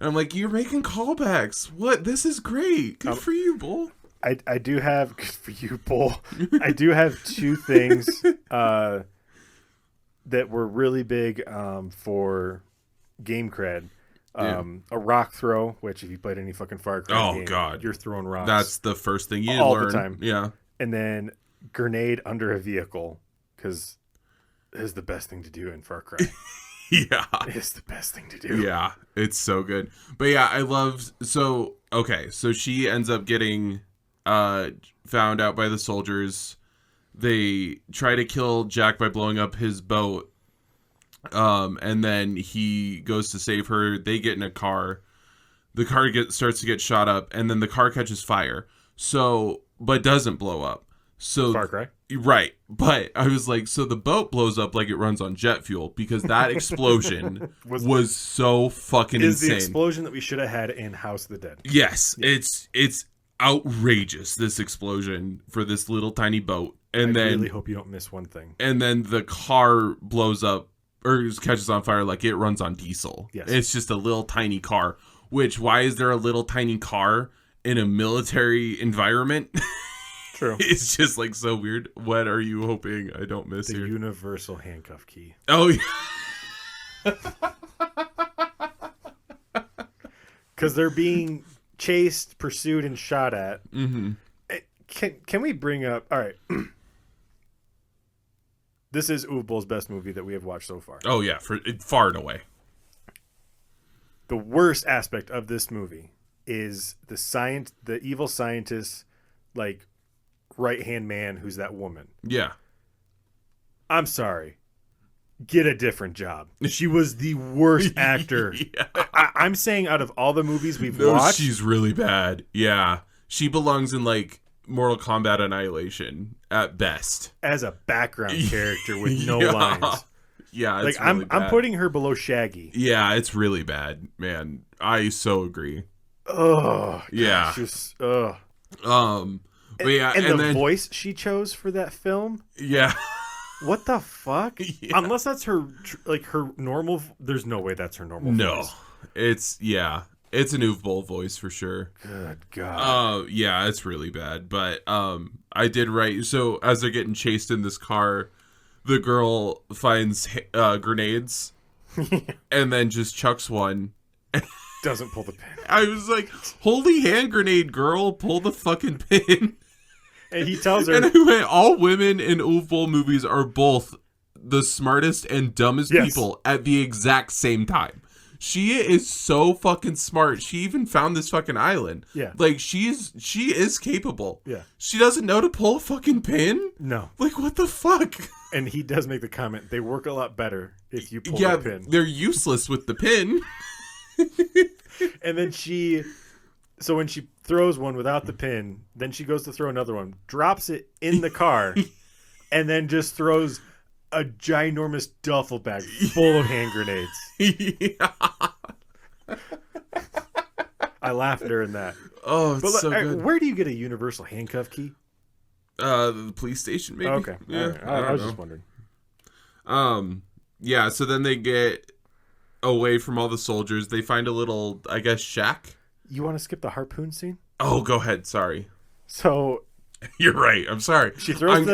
Speaker 2: I'm like, "You're making callbacks. What? This is great. Good for you, Bull."
Speaker 1: I do have, good for you, Bull. I do have two things that were really big for game cred. A rock throw, which if you played any fucking FarCry game,
Speaker 2: God,
Speaker 1: you're throwing rocks.
Speaker 2: That's the first thing you
Speaker 1: all
Speaker 2: learn.
Speaker 1: the time.
Speaker 2: Yeah.
Speaker 1: And then grenade under a vehicle, because it is the best thing to do in Far Cry.
Speaker 2: Yeah.
Speaker 1: It's the best thing to do.
Speaker 2: Yeah, it's so good. But yeah, I love so she ends up getting found out by the soldiers. They try to kill Jack by blowing up his boat. And then he goes to save her. They get in a car. The car starts to get shot up, and then the car catches fire. So, but doesn't blow up. So
Speaker 1: Far Cry?
Speaker 2: Right. But I was like, so the boat blows up like it runs on jet fuel, because that explosion was so fucking insane.
Speaker 1: The explosion that we should have had in House of the Dead.
Speaker 2: Yes. Yeah. It's outrageous, this explosion for this little tiny boat. And
Speaker 1: I really hope you don't miss one thing.
Speaker 2: And then the car blows up or catches on fire like it runs on diesel.
Speaker 1: Yes.
Speaker 2: It's just a little tiny car, which why is there a little tiny car in a military environment?
Speaker 1: True.
Speaker 2: It's just like so weird. What are you hoping I don't miss
Speaker 1: the
Speaker 2: here?
Speaker 1: universal handcuff key.
Speaker 2: Oh, yeah.
Speaker 1: Because they're being chased, pursued, and shot at.
Speaker 2: Mm-hmm.
Speaker 1: Can we bring up... All right. This is Uwe Boll's best movie that we have watched so far.
Speaker 2: Oh, yeah. Far and away.
Speaker 1: The worst aspect of this movie is the evil scientist, like, right-hand man who's that woman.
Speaker 2: Yeah.
Speaker 1: I'm sorry. Get a different job. She was the worst actor.
Speaker 2: Yeah.
Speaker 1: I'm saying out of all the movies we've watched...
Speaker 2: she's really bad. Yeah. She belongs in, like, Mortal Kombat Annihilation at best.
Speaker 1: As a background character with no
Speaker 2: Yeah.
Speaker 1: lines.
Speaker 2: Yeah,
Speaker 1: like
Speaker 2: it's really
Speaker 1: I'm
Speaker 2: bad.
Speaker 1: putting her below Shaggy.
Speaker 2: Yeah, it's really bad, man. I so agree.
Speaker 1: Oh,
Speaker 2: yeah.
Speaker 1: Just,
Speaker 2: but yeah,
Speaker 1: and the
Speaker 2: then,
Speaker 1: voice she chose for that film.
Speaker 2: Yeah.
Speaker 1: What the fuck?
Speaker 2: Yeah.
Speaker 1: Unless that's her normal. There's no way that's her normal.
Speaker 2: No,
Speaker 1: voice.
Speaker 2: it's an Uwe Boll voice for sure.
Speaker 1: Good God.
Speaker 2: Yeah, it's really bad. But I did write. So as they're getting chased in this car, the girl finds grenades, and then just chucks one.
Speaker 1: Doesn't pull the pin.
Speaker 2: I was like, "Holy hand grenade, girl! Pull the fucking pin!"
Speaker 1: And he tells her,
Speaker 2: And anyway, all women in Uwe Boll movies are both the smartest and dumbest people at the exact same time. She is so fucking smart. She even found this fucking island.
Speaker 1: Yeah.
Speaker 2: Like, she is capable.
Speaker 1: Yeah.
Speaker 2: She doesn't know to pull a fucking pin?
Speaker 1: No.
Speaker 2: Like, what the fuck?
Speaker 1: And he does make the comment, they work a lot better if you pull the pin.
Speaker 2: They're useless with the pin.
Speaker 1: And then so when she throws one without the pin, then she goes to throw another one, drops it in the car, and then just throws a ginormous duffel bag full of hand grenades.
Speaker 2: Yeah.
Speaker 1: I laughed during that.
Speaker 2: Oh, it's so good.
Speaker 1: Where do you get a universal handcuff key?
Speaker 2: The police station, maybe?
Speaker 1: Okay.
Speaker 2: Yeah,
Speaker 1: Right.
Speaker 2: I
Speaker 1: I
Speaker 2: don't
Speaker 1: was
Speaker 2: know.
Speaker 1: just wondering.
Speaker 2: Yeah, so then they get away from all the soldiers. They find a little, I guess, shack.
Speaker 1: You want to skip the harpoon scene?
Speaker 2: Oh, go ahead. Sorry.
Speaker 1: So
Speaker 2: You're right. I'm sorry.
Speaker 1: she throws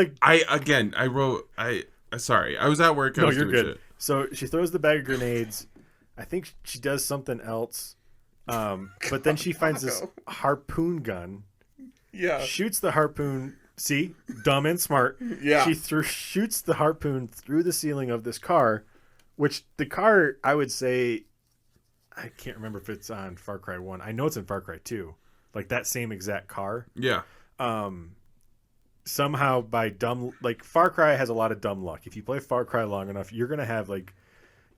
Speaker 2: Sorry. I was at work. I
Speaker 1: No,
Speaker 2: was
Speaker 1: you're
Speaker 2: doing
Speaker 1: good.
Speaker 2: shit.
Speaker 1: So she throws the bag of grenades. I think she does something else. But then she finds this harpoon gun.
Speaker 2: Yeah.
Speaker 1: Shoots the harpoon. See? Dumb and smart.
Speaker 2: Yeah.
Speaker 1: She shoots the harpoon through the ceiling of this car, which the car, I would say, I can't remember if it's on Far Cry 1. I know it's in Far Cry 2. Like that same exact car.
Speaker 2: Yeah.
Speaker 1: Somehow by Far Cry has a lot of dumb luck. If you play Far Cry long enough, you're going to have like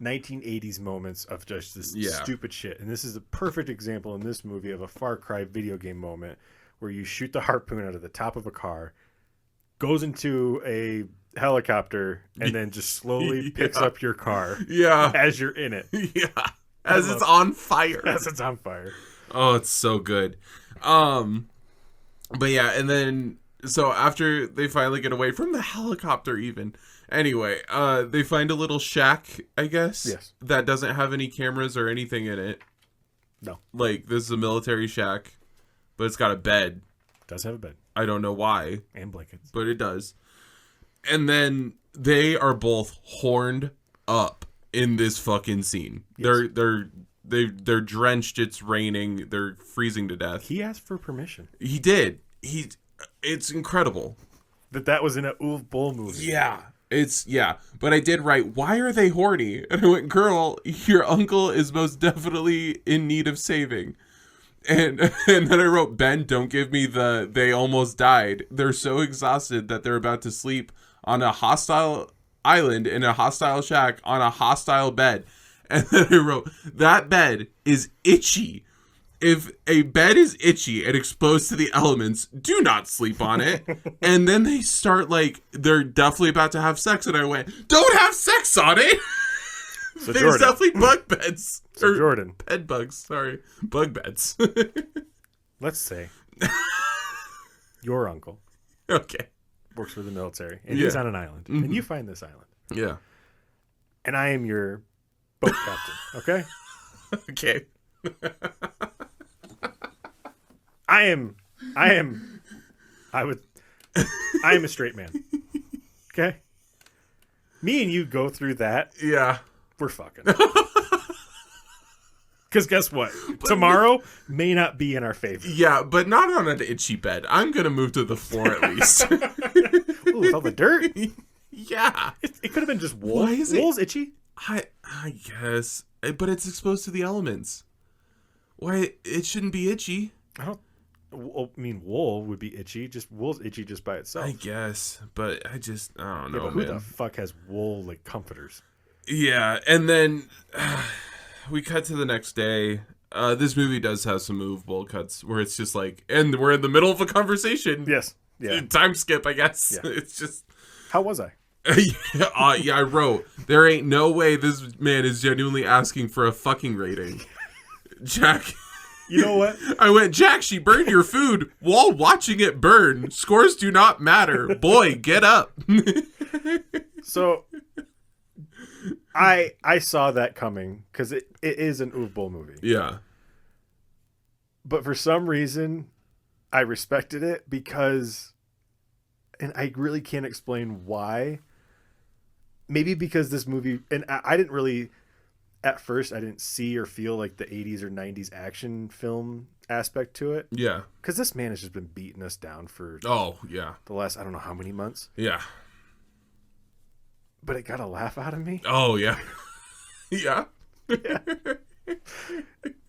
Speaker 1: 1980s moments of just this stupid shit. And this is a perfect example in this movie of a Far Cry video game moment where you shoot the harpoon out of the top of a car, goes into a helicopter and then just slowly picks up your car
Speaker 2: Yeah.
Speaker 1: as you're in it.
Speaker 2: Yeah. As it's on fire.
Speaker 1: As it's on fire.
Speaker 2: Oh, it's so good. But yeah, and then so after they finally get away from the helicopter even. Anyway, they find a little shack, I guess.
Speaker 1: Yes.
Speaker 2: That doesn't have any cameras or anything in it.
Speaker 1: No.
Speaker 2: Like, this is a military shack, but it's got a bed.
Speaker 1: Does have a bed.
Speaker 2: I don't know why,
Speaker 1: And blankets.
Speaker 2: but it does. And then they are both horned up in this fucking scene.
Speaker 1: Yes.
Speaker 2: They're drenched, it's raining, they're freezing to death.
Speaker 1: He asked for permission.
Speaker 2: He did. It's incredible.
Speaker 1: That was in a Uwe Boll movie.
Speaker 2: Yeah. But I did write, why are they horny? And I went, girl, your uncle is most definitely in need of saving. And then I wrote, Ben, don't give me they almost died. They're so exhausted that they're about to sleep on a hostile island in a hostile shack on a hostile bed. And then I wrote, that bed is itchy. If a bed is itchy and exposed to the elements, do not sleep on it. And then they start they're definitely about to have sex. And I went, don't have sex on it.
Speaker 1: So
Speaker 2: There's
Speaker 1: Jordan.
Speaker 2: definitely bug beds.
Speaker 1: So Jordan.
Speaker 2: Bed bugs, sorry. Bug beds.
Speaker 1: Let's say your uncle
Speaker 2: Okay.
Speaker 1: works for the military and he's
Speaker 2: Yeah.
Speaker 1: on an island.
Speaker 2: Mhm.
Speaker 1: And you find this island.
Speaker 2: Yeah.
Speaker 1: And I am your boat captain. Okay?
Speaker 2: Okay.
Speaker 1: I am a straight man. Okay? Me and you go through that,
Speaker 2: Yeah.
Speaker 1: we're fucking. Because guess what? Tomorrow may not be in our favor.
Speaker 2: Yeah, but not on an itchy bed. I'm going to move to the floor at least.
Speaker 1: Ooh, with all the dirt.
Speaker 2: Yeah.
Speaker 1: It could have been just wool.
Speaker 2: Why is it-
Speaker 1: Wool's itchy.
Speaker 2: I guess. But it's exposed to the elements. Why? It shouldn't be itchy.
Speaker 1: I mean, wool would be itchy. Just wool's itchy just by itself.
Speaker 2: I guess. But I don't
Speaker 1: Yeah,
Speaker 2: know,
Speaker 1: but who
Speaker 2: man.
Speaker 1: the fuck has wool like comforters?
Speaker 2: Yeah, and then we cut to the next day. This movie does have some movable cuts where it's just and we're in the middle of a conversation.
Speaker 1: Yes. Yeah.
Speaker 2: Time skip, I guess.
Speaker 1: Yeah.
Speaker 2: It's just...
Speaker 1: How was I?
Speaker 2: yeah, I wrote, there ain't no way this man is genuinely asking for a fucking rating. Jack...
Speaker 1: You know what?
Speaker 2: I went, Jack, she burned your food while watching it burn. Scores do not matter. Boy, get up.
Speaker 1: So I saw that coming because it is an Uwe Boll movie.
Speaker 2: Yeah.
Speaker 1: But for some reason, I respected it because, and I really can't explain why. Maybe because this movie, and I didn't really, at first, I didn't see or feel like the 80s or 90s action film aspect to it.
Speaker 2: Yeah.
Speaker 1: Because this man has just been beating us down for
Speaker 2: Oh, yeah.
Speaker 1: the last, I don't know how many months.
Speaker 2: Yeah.
Speaker 1: But it got a laugh out of me.
Speaker 2: Oh, yeah. Yeah.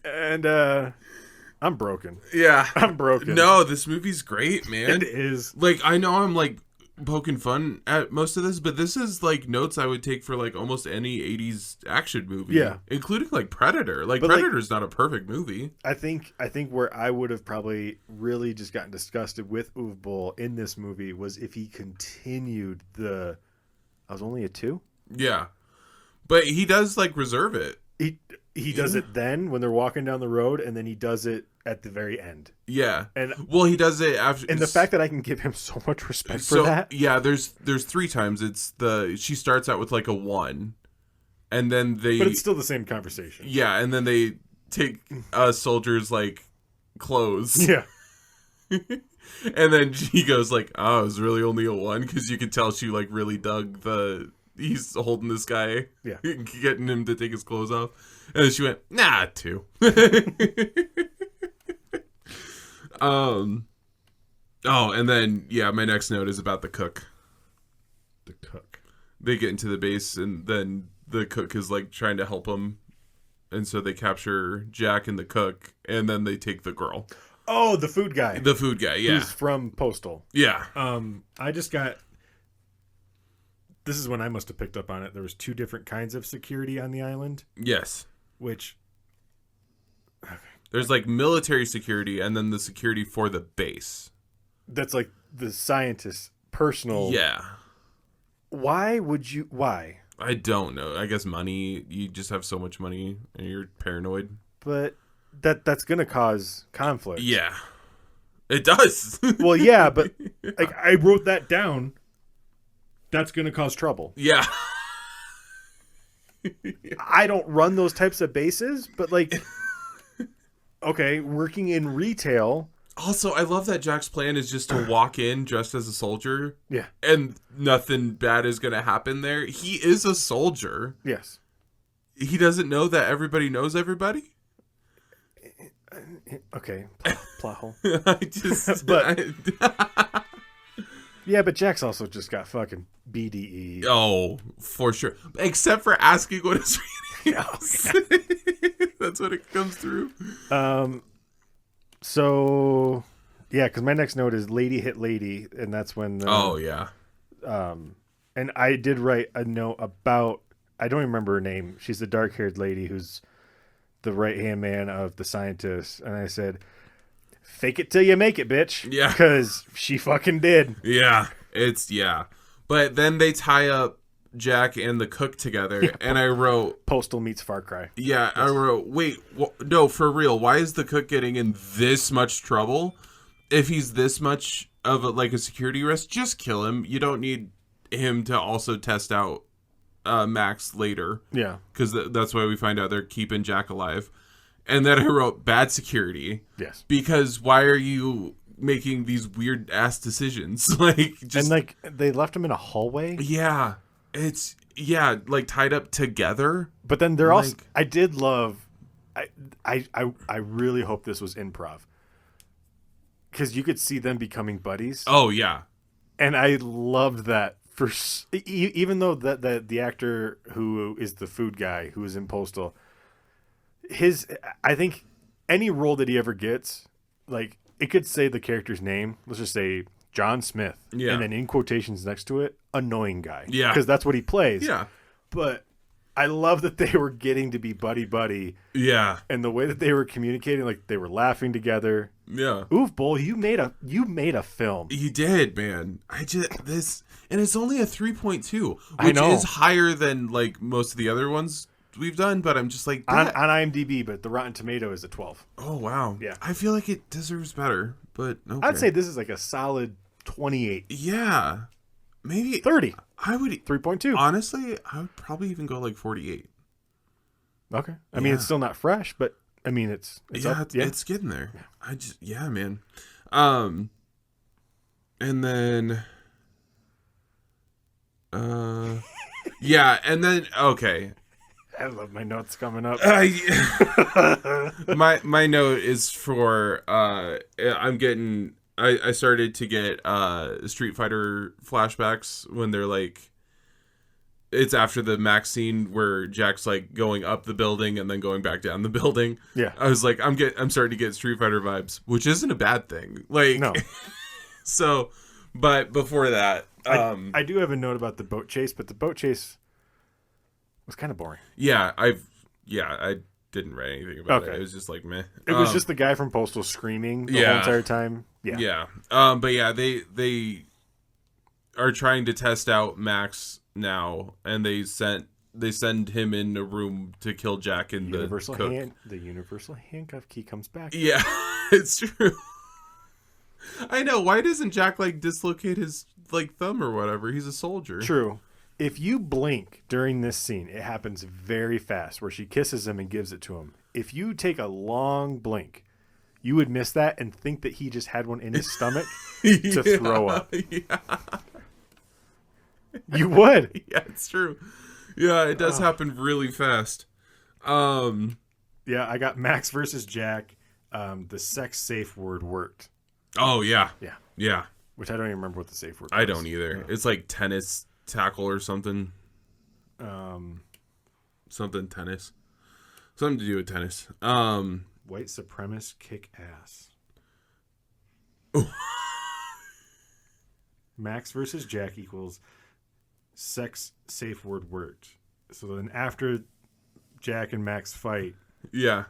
Speaker 1: And I'm broken.
Speaker 2: Yeah.
Speaker 1: I'm broken.
Speaker 2: No, this movie's great, man.
Speaker 1: It is.
Speaker 2: I know I'm poking fun at most of this, but this is notes I would take for almost any 80s action movie.
Speaker 1: Yeah.
Speaker 2: Including Predator.
Speaker 1: But,
Speaker 2: Predator's not a perfect movie.
Speaker 1: I think where I would have probably really just gotten disgusted with Uwe Boll in this movie was if he continued I was only a 2.
Speaker 2: Yeah. But he does reserve it.
Speaker 1: He does it then when they're walking down the road, and then he does it at the very end.
Speaker 2: Yeah.
Speaker 1: And
Speaker 2: well, he does it after.
Speaker 1: And the fact that I can give him so much respect for that.
Speaker 2: Yeah, there's 3 times. She starts out with a 1, and then they.
Speaker 1: But it's still the same conversation.
Speaker 2: Yeah, and then they take soldiers clothes.
Speaker 1: Yeah.
Speaker 2: And then he goes oh, it was really only a 1 because you could tell she really dug he's holding this guy,
Speaker 1: yeah,
Speaker 2: getting him to take his clothes off, and then she went 2. Oh, and then my next note is about the cook.
Speaker 1: The cook.
Speaker 2: They get into the base, and then the cook is trying to help them, and so they capture Jack and the cook, and then they take the girl.
Speaker 1: Oh, the food guy.
Speaker 2: The food guy, yeah.
Speaker 1: Who's from Postal.
Speaker 2: Yeah.
Speaker 1: I just got... This is when I must have picked up on it. There was 2 different kinds of security on the island.
Speaker 2: Yes.
Speaker 1: Which... Okay.
Speaker 2: There's military security, and then the security for the base.
Speaker 1: That's the scientist's personal...
Speaker 2: Yeah.
Speaker 1: Why would you? Why?
Speaker 2: I don't know. I guess money. You just have so much money and you're paranoid.
Speaker 1: But that's gonna cause conflict.
Speaker 2: Yeah, it does.
Speaker 1: Well, yeah, but like I wrote that down. That's gonna cause trouble.
Speaker 2: Yeah.
Speaker 1: I don't run those types of bases, but like, okay, working in retail.
Speaker 2: Also, I love that Jack's plan is just to walk in dressed as a soldier.
Speaker 1: Yeah.
Speaker 2: And nothing bad is going to happen there. He is a soldier.
Speaker 1: Yes.
Speaker 2: He doesn't know that everybody knows everybody.
Speaker 1: Okay. Plot hole.
Speaker 2: I just...
Speaker 1: But- Yeah, but Jack's also just got fucking BDE.
Speaker 2: Oh, for sure. Except for asking what his rating is. That's what it comes through.
Speaker 1: So, yeah, because my next note is Lady Hit Lady, and that's when...
Speaker 2: Oh, yeah.
Speaker 1: And I did write a note about... I don't even remember her name. She's the dark-haired lady who's the right-hand man of the scientist. And I said... Fake it till you make it, bitch.
Speaker 2: Yeah.
Speaker 1: Because she fucking did.
Speaker 2: Yeah. Yeah. But then they tie up Jack and the cook together, and I wrote...
Speaker 1: Postal meets FarCry.
Speaker 2: Yeah, I wrote, wait, no, for real, why is the cook getting in this much trouble? If he's this much of a security risk, just kill him. You don't need him to also test out Max later.
Speaker 1: Yeah.
Speaker 2: Because that's why we find out they're keeping Jack alive. And then I wrote bad security.
Speaker 1: Yes.
Speaker 2: Because why are you making these weird ass decisions?
Speaker 1: And they left him in a hallway.
Speaker 2: Yeah. It's tied up together.
Speaker 1: But then they're also I did love I really hope this was improv. Because you could see them becoming buddies.
Speaker 2: Oh yeah.
Speaker 1: And I loved that even though the actor who is the food guy who is in Postal, I think any role that he ever gets, like it could say the character's name. Let's just say John Smith.
Speaker 2: Yeah.
Speaker 1: And then in quotations next to it, annoying guy.
Speaker 2: Yeah.
Speaker 1: Because that's what he plays.
Speaker 2: Yeah.
Speaker 1: But I love that they were getting to be buddy.
Speaker 2: Yeah.
Speaker 1: And the way that they were communicating, like they were laughing together.
Speaker 2: Yeah.
Speaker 1: Uwe Boll, you made a film.
Speaker 2: You did, man. And it's only a 3.2,
Speaker 1: I
Speaker 2: which
Speaker 1: know.
Speaker 2: is higher than like most of the other ones we've done, but I'm just like
Speaker 1: On IMDb, but the Rotten Tomato is a 12.
Speaker 2: oh wow.
Speaker 1: Yeah.
Speaker 2: I feel like it deserves better, but okay.
Speaker 1: I'd say this is like a solid 28.
Speaker 2: yeah. Maybe
Speaker 1: 30.
Speaker 2: I would
Speaker 1: 3.2.
Speaker 2: honestly, I would probably even go like 48.
Speaker 1: Okay. I mean, it's still not fresh, but I mean, it's
Speaker 2: Yeah,
Speaker 1: up.
Speaker 2: it's getting there. Man. And then yeah, and then okay.
Speaker 1: I love my notes coming up.
Speaker 2: My note is for I started to get Street Fighter flashbacks when they're like it's after the Max scene where Jack's like going up the building and then going back down the building.
Speaker 1: Yeah.
Speaker 2: I was like I'm starting to get Street Fighter vibes, which isn't a bad thing. Like
Speaker 1: No.
Speaker 2: So but before that
Speaker 1: I do have a note about the boat chase, but the boat chase was kind of boring.
Speaker 2: I didn't write anything about
Speaker 1: Okay.
Speaker 2: it. It was just like meh.
Speaker 1: It was just the guy from Postal screaming the whole entire time. Yeah.
Speaker 2: Yeah. But yeah, they are trying to test out Max now, and they send him in a room to kill Jack and the cook.
Speaker 1: The universal handcuff key comes back.
Speaker 2: Yeah, it's true. I know. Why doesn't Jack like dislocate his like thumb or whatever? He's a soldier.
Speaker 1: True. If you blink during this scene, it happens very fast where she kisses him and gives it to him. If you take a long blink, you would miss that and think that he just had one in his stomach to throw up.
Speaker 2: Yeah.
Speaker 1: You would.
Speaker 2: Yeah, it's true. Yeah, it does happen really fast.
Speaker 1: Yeah, I got Max versus Jack. The sex safe word worked.
Speaker 2: Oh, yeah.
Speaker 1: Yeah.
Speaker 2: Yeah.
Speaker 1: Which I don't even remember what the safe word was.
Speaker 2: I don't either. It's like tennis tackle or something. Something tennis. Something to do with tennis.
Speaker 1: White supremacist kick ass. Max versus Jack equals sex safe word worked. So then after Jack and Max fight.
Speaker 2: Yeah.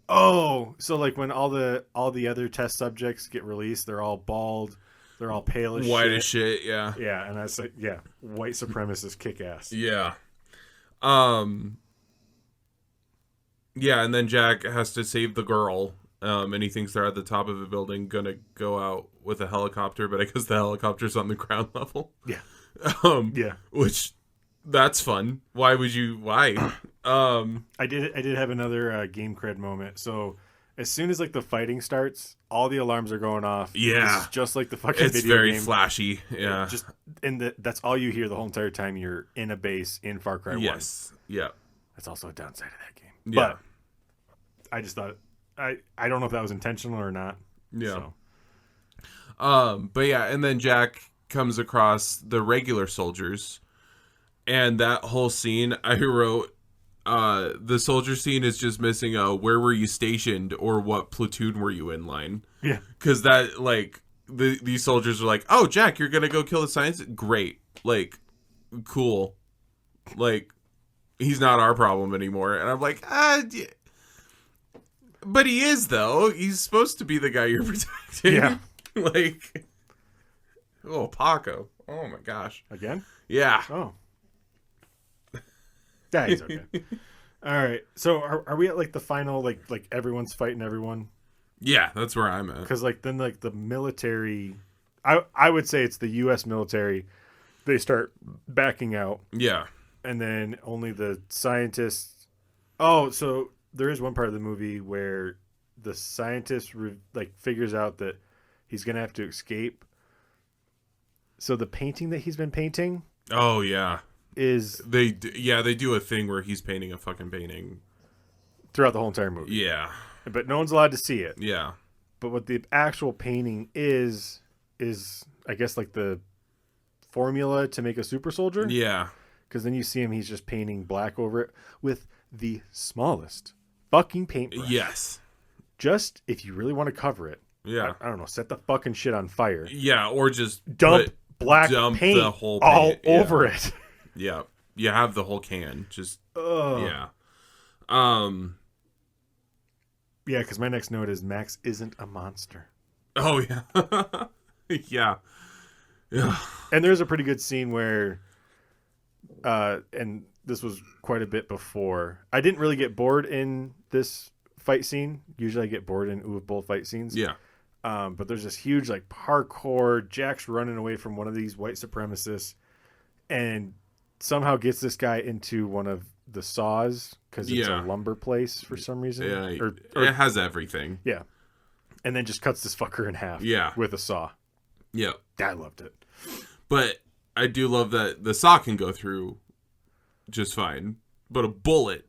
Speaker 1: Oh, so like when all the other test subjects get released, they're all bald. They're all pale as
Speaker 2: white
Speaker 1: shit.
Speaker 2: as shit. Yeah.
Speaker 1: Yeah, and I was like, yeah, white supremacists kick ass.
Speaker 2: Yeah. Yeah, and then Jack has to save the girl. And he thinks they're at the top of a building, gonna go out with a helicopter, but I guess the helicopter's on the ground level.
Speaker 1: Yeah.
Speaker 2: Yeah. Which, that's fun. Why would you? Why?
Speaker 1: I did have another game cred moment. So as soon as like the fighting starts, all the alarms are going off.
Speaker 2: Yeah.
Speaker 1: It's just like the fucking
Speaker 2: It's
Speaker 1: video
Speaker 2: very
Speaker 1: game.
Speaker 2: flashy. Yeah.
Speaker 1: Just that's all you hear the whole entire time you're in a base in Far Cry 1.
Speaker 2: Yes. Yeah.
Speaker 1: That's also a downside of that game.
Speaker 2: Yeah.
Speaker 1: But I just thought I don't know if that was intentional or not.
Speaker 2: Yeah.
Speaker 1: So.
Speaker 2: But yeah, and then Jack comes across the regular soldiers, and that whole scene I wrote. The soldier scene is just missing a "where were you stationed" or "what platoon were you in" line.
Speaker 1: Yeah.
Speaker 2: Because that, like, these soldiers are like, "Oh, Jack, you're gonna go kill the science? Great, like, cool, like, he's not our problem anymore." And I'm like, yeah. But he is, though. He's supposed to be the guy you're protecting.
Speaker 1: Yeah.
Speaker 2: Like, oh, Paco. Oh my gosh.
Speaker 1: Again?
Speaker 2: Yeah.
Speaker 1: Oh. That is okay. All right. So are we at like the final like everyone's fighting everyone?
Speaker 2: Yeah, that's where I'm at.
Speaker 1: Because like then like the military, I would say it's the U.S. military. They start backing out,
Speaker 2: Yeah.
Speaker 1: and then only the scientists. Oh, so there is one part of the movie where the scientist figures out that he's gonna have to escape. So the painting that he's been painting
Speaker 2: Oh yeah.
Speaker 1: is
Speaker 2: They do a thing where he's painting a fucking painting.
Speaker 1: throughout the whole entire movie.
Speaker 2: Yeah.
Speaker 1: But no one's allowed to see it.
Speaker 2: Yeah.
Speaker 1: But what the actual painting is I guess like the formula to make a super soldier.
Speaker 2: Yeah.
Speaker 1: Because then you see him, he's just painting black over it with the smallest fucking paintbrush.
Speaker 2: Yes.
Speaker 1: Just if you really want to cover it.
Speaker 2: Yeah.
Speaker 1: I don't know, set the fucking shit on fire.
Speaker 2: Yeah, or just
Speaker 1: Dump black
Speaker 2: dump
Speaker 1: paint
Speaker 2: the whole
Speaker 1: all
Speaker 2: paint. Yeah.
Speaker 1: over it.
Speaker 2: Yeah. You have the whole can. Just
Speaker 1: Ugh.
Speaker 2: yeah.
Speaker 1: Yeah, because my next note is Max isn't a monster.
Speaker 2: Oh yeah. Yeah. Yeah.
Speaker 1: And there's a pretty good scene where, and this was quite a bit before. I didn't really get bored in this fight scene. Usually I get bored in Uwe Boll fight scenes.
Speaker 2: Yeah.
Speaker 1: But there's this huge like parkour. Jack's running away from one of these white supremacists, and somehow gets this guy into one of the saws because it's
Speaker 2: Yeah.
Speaker 1: a lumber place for some reason.
Speaker 2: Yeah.
Speaker 1: Or
Speaker 2: it has everything.
Speaker 1: yeah, and then just cuts this fucker in half.
Speaker 2: Yeah.
Speaker 1: with a saw.
Speaker 2: Yeah.
Speaker 1: I loved it.
Speaker 2: But I do love that the saw can go through just fine, but a bullet,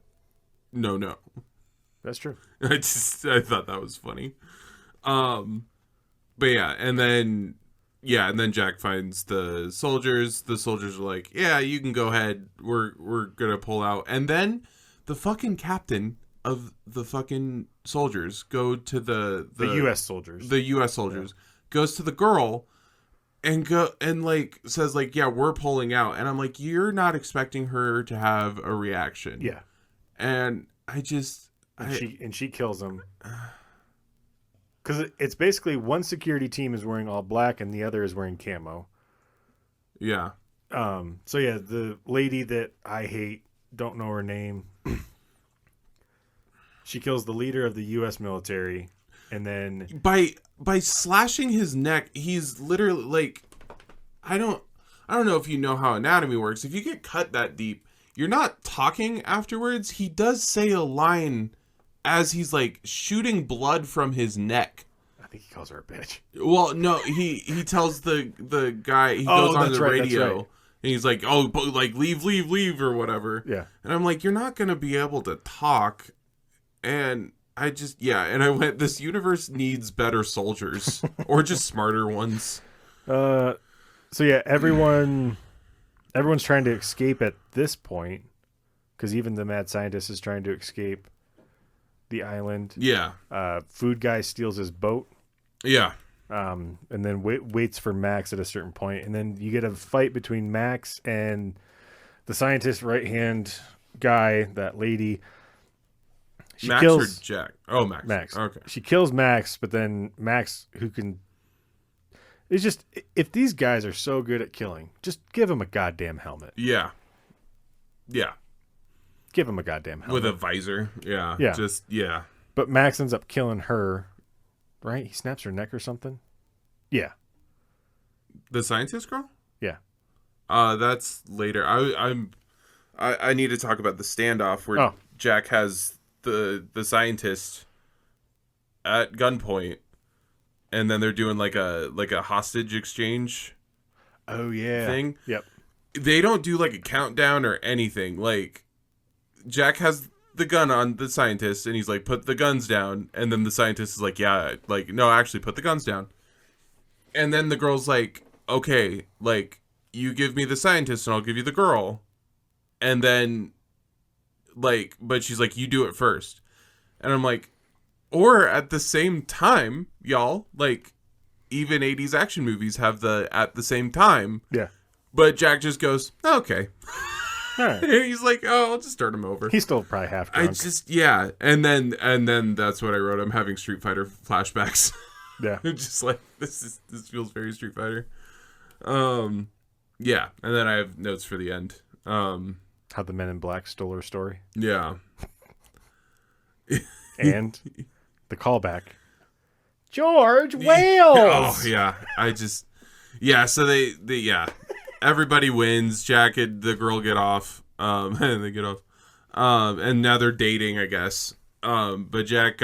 Speaker 2: no.
Speaker 1: That's true.
Speaker 2: I thought that was funny. But yeah, and then Jack finds the soldiers. The soldiers are like, "Yeah, you can go ahead. We're gonna pull out." And then the fucking captain of the fucking soldiers go to the
Speaker 1: U.S. soldiers.
Speaker 2: The U.S. soldiers goes to the girl and says like, "Yeah, we're pulling out." And I'm like, "You're not expecting her to have a reaction."
Speaker 1: Yeah,
Speaker 2: And
Speaker 1: she kills him. Because it's basically one security team is wearing all black and the other is wearing camo.
Speaker 2: Yeah.
Speaker 1: So yeah, the lady that I hate, don't know her name. She kills the leader of the U.S. military, and then
Speaker 2: by slashing his neck, he's literally like, I don't know if you know how anatomy works. If you get cut that deep, you're not talking afterwards. He does say a line as he's like shooting blood from his neck.
Speaker 1: I think he calls her a bitch.
Speaker 2: Well, no, he tells the guy, he goes on the radio and he's like, "Oh, but like leave or whatever."
Speaker 1: Yeah.
Speaker 2: And I'm like, "You're not going to be able to talk." And I just and I went, this universe needs better soldiers or just smarter ones.
Speaker 1: So yeah, everyone's trying to escape at this point because even the mad scientist is trying to escape the island.
Speaker 2: Yeah.
Speaker 1: Food guy steals his boat.
Speaker 2: Yeah.
Speaker 1: And then waits for Max at a certain point, and then you get a fight between Max and the scientist right-hand guy, that lady. She
Speaker 2: Max
Speaker 1: kills
Speaker 2: or Jack? Oh, Max.
Speaker 1: Max.
Speaker 2: Okay.
Speaker 1: She kills Max, but then Max, who can It's just, if these guys are so good at killing, just give them a goddamn helmet.
Speaker 2: Yeah. Yeah.
Speaker 1: Give them a goddamn helmet.
Speaker 2: With a visor. Yeah.
Speaker 1: Yeah.
Speaker 2: Just, yeah.
Speaker 1: But Max ends up killing her, right? He snaps her neck or something? Yeah.
Speaker 2: The scientist girl?
Speaker 1: Yeah.
Speaker 2: That's later. I need to talk about the standoff where Jack has the scientist at gunpoint, and then they're doing like a hostage exchange.
Speaker 1: Oh yeah.
Speaker 2: Thing.
Speaker 1: Yep.
Speaker 2: They don't do like a countdown or anything. Like Jack has the gun on the scientist, and he's like, "Put the guns down," and then the scientist is like, "Yeah, like no, actually, put the guns down." And then the girl's like, "Okay, like." You give me the scientist and I'll give you the girl. And then, like, but she's like, you do it first. And I'm like, or at the same time, y'all, like, even 80s action movies have the at the same time.
Speaker 1: Yeah.
Speaker 2: But Jack just goes, okay.
Speaker 1: All right.
Speaker 2: And he's like, oh, I'll just start him over.
Speaker 1: He's still probably half drunk.
Speaker 2: Yeah. And then that's what I wrote. I'm having Street Fighter flashbacks.
Speaker 1: Yeah.
Speaker 2: Just like, this feels very Street Fighter. Yeah, and then I have notes for the end.
Speaker 1: How the Men in Black stole her story.
Speaker 2: Yeah.
Speaker 1: And the callback. George Wales!
Speaker 2: Oh, yeah. So they everybody wins. Jack and the girl get off. And they get off. And now they're dating, I guess. But Jack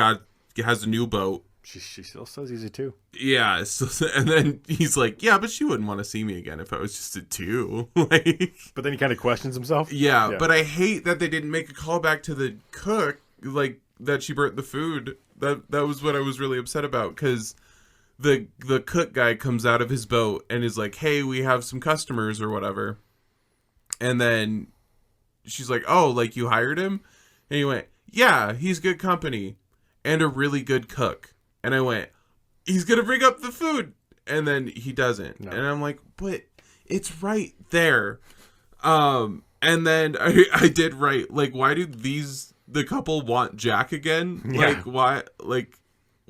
Speaker 2: has a new boat.
Speaker 1: She still says he's a 2.
Speaker 2: Yeah, so, and then he's like, yeah, but she wouldn't want to see me again if I was just a 2. Like,
Speaker 1: but then he kind of questions himself.
Speaker 2: Yeah, but I hate that they didn't make a callback to the cook, like, that she burnt the food. That was what I was really upset about, because the cook guy comes out of his boat and is like, hey, we have some customers or whatever. And then she's like, oh, like, you hired him? And he went, yeah, he's good company and a really good cook. And I went, he's going to bring up the food. And then he doesn't. No. And I'm like, but it's right there. And then I did write, like, why do the couple want Jack again?
Speaker 1: Yeah.
Speaker 2: Like, why? Like,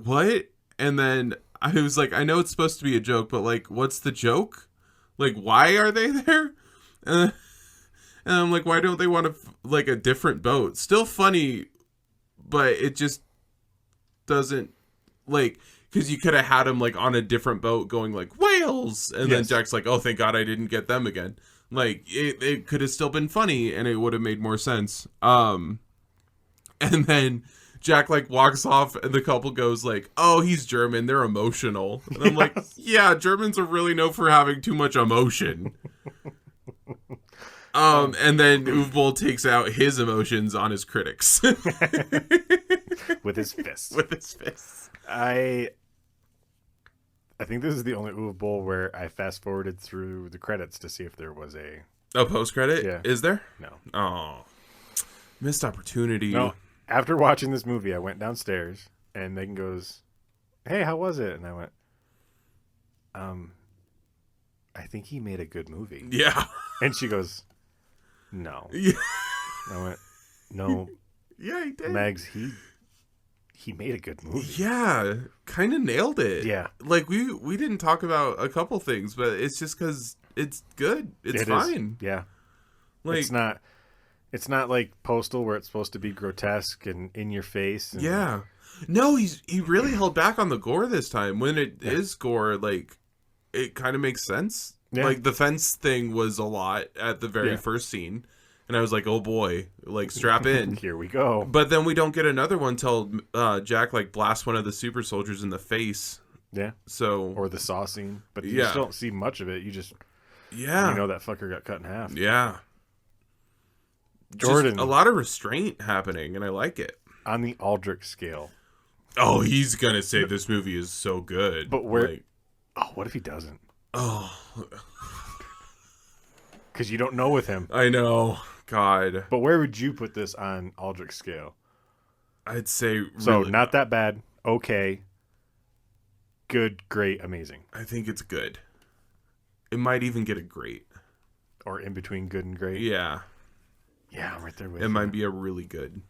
Speaker 2: what? And then I was like, I know it's supposed to be a joke, but, like, what's the joke? Like, why are they there? And I'm like, why don't they want like a different boat? Still funny, but it just doesn't. Like, because you could have had him, like, on a different boat going, like, Wales! And then Jack's like, oh, thank God I didn't get them again. Like, it could have still been funny, and it would have made more sense. And then Jack, like, walks off, and the couple goes, like, oh, he's German, they're emotional. And I'm like, yeah, Germans are really known for having too much emotion. And then Uwe Boll takes out his emotions on his critics.
Speaker 1: With his fists.
Speaker 2: With his fists.
Speaker 1: I think this is the only Uwe Boll where I fast forwarded through the credits to see if there was a
Speaker 2: post credit.
Speaker 1: Yeah.
Speaker 2: Is there?
Speaker 1: No.
Speaker 2: Oh, missed opportunity.
Speaker 1: No. After watching this movie, I went downstairs and Megan goes, "Hey, how was it?" And I went, I think he made a good movie."
Speaker 2: Yeah.
Speaker 1: And she goes, "No."
Speaker 2: Yeah.
Speaker 1: I went, "No."
Speaker 2: Yeah, he did.
Speaker 1: Megs, he made a good movie.
Speaker 2: Yeah, kind of nailed it.
Speaker 1: Yeah.
Speaker 2: Like, we didn't talk about a couple things, but it's just because it's good. It's fine.
Speaker 1: Yeah.
Speaker 2: Like,
Speaker 1: it's not like Postal where it's supposed to be grotesque and in your face. And...
Speaker 2: Yeah. No, he really held back on the gore this time. When it is gore, like, it kind of makes sense. Yeah. Like, the fence thing was a lot at the very first scene. And I was like, oh boy, like, strap in.
Speaker 1: Here we go.
Speaker 2: But then we don't get another one till Jack, like, blasts one of the super soldiers in the face.
Speaker 1: Yeah.
Speaker 2: So.
Speaker 1: Or the saw scene. But you just don't see much of it. You just.
Speaker 2: Yeah.
Speaker 1: You know that fucker got cut in half.
Speaker 2: Yeah.
Speaker 1: Jordan.
Speaker 2: Just a lot of restraint happening, and I like it.
Speaker 1: On the Aldrich scale.
Speaker 2: Oh, he's going to say this movie is so good.
Speaker 1: But where. Like, oh, what if he doesn't?
Speaker 2: Oh.
Speaker 1: Because you don't know with him.
Speaker 2: I know. God.
Speaker 1: But where would you put this on Aldrich's scale?
Speaker 2: I'd say
Speaker 1: so not that bad. Okay. Good, great, amazing.
Speaker 2: I think it's good. It might even get a great.
Speaker 1: Or in between good and great.
Speaker 2: Yeah.
Speaker 1: Yeah, I'm right there with you.
Speaker 2: It might be a really good.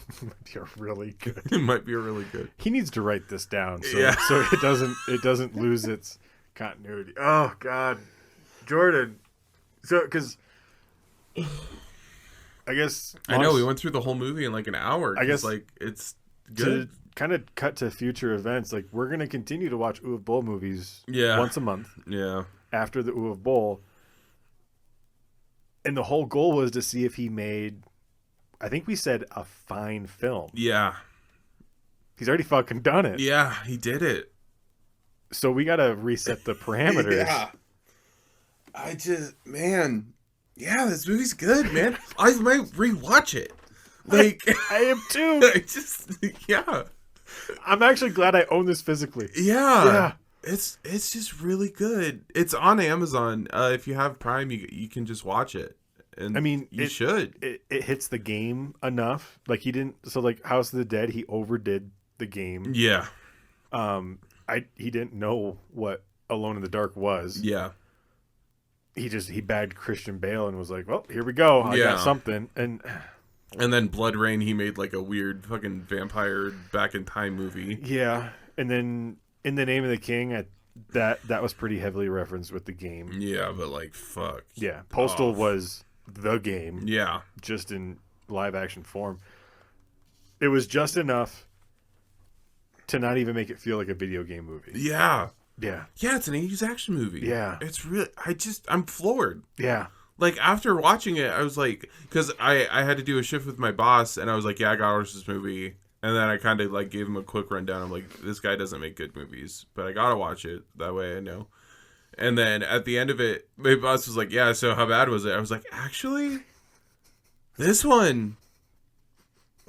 Speaker 1: It might be a really good.
Speaker 2: It might be a really good.
Speaker 1: He needs to write this down so it doesn't lose its Continuity. Oh God, Jordan. So, because I guess
Speaker 2: I know we went through the whole movie in like an hour.
Speaker 1: I guess
Speaker 2: like it's
Speaker 1: to
Speaker 2: good.
Speaker 1: kind of cut to future events. Like we're gonna continue to watch Uwe Boll movies.
Speaker 2: Yeah.
Speaker 1: Once a month.
Speaker 2: Yeah.
Speaker 1: After the Uwe Boll, and the whole goal was to see if he made. I think we said a fine film.
Speaker 2: Yeah.
Speaker 1: He's already fucking done it.
Speaker 2: Yeah, he did it.
Speaker 1: So we gotta reset the parameters.
Speaker 2: Yeah. I just, man, yeah, this movie's good, man. I might rewatch it. Like,
Speaker 1: I am too.
Speaker 2: I just, yeah,
Speaker 1: I'm actually glad I own this physically.
Speaker 2: yeah,
Speaker 1: Yeah.
Speaker 2: It's just really good. It's on Amazon. If you have Prime, you can just watch it. And
Speaker 1: I mean,
Speaker 2: you should.
Speaker 1: It hits the game enough. Like he didn't. So like House of the Dead, he overdid the game.
Speaker 2: Yeah,
Speaker 1: He didn't know what Alone in the Dark was.
Speaker 2: yeah,
Speaker 1: He bagged Christian Bale and was like, well, here we go. I got something. And
Speaker 2: then Blood Rain, he made like a weird fucking vampire back in time movie.
Speaker 1: yeah. And then In the Name of the King, that was pretty heavily referenced with the game.
Speaker 2: Yeah, but like, fuck.
Speaker 1: Yeah. Postal was the game.
Speaker 2: Yeah.
Speaker 1: Just in live action form. It was just enough to not even make it feel like a video game movie.
Speaker 2: Yeah.
Speaker 1: Yeah.
Speaker 2: Yeah, it's an 80s action movie.
Speaker 1: Yeah.
Speaker 2: It's really, I'm floored.
Speaker 1: Yeah.
Speaker 2: Like, after watching it, I was like, because I had to do a shift with my boss, and I was like, yeah, I gotta watch this movie. And then I kind of, like, gave him a quick rundown. I'm like, this guy doesn't make good movies, but I gotta watch it. That way I know. And then at the end of it, my boss was like, yeah, so how bad was it? I was like, actually, this one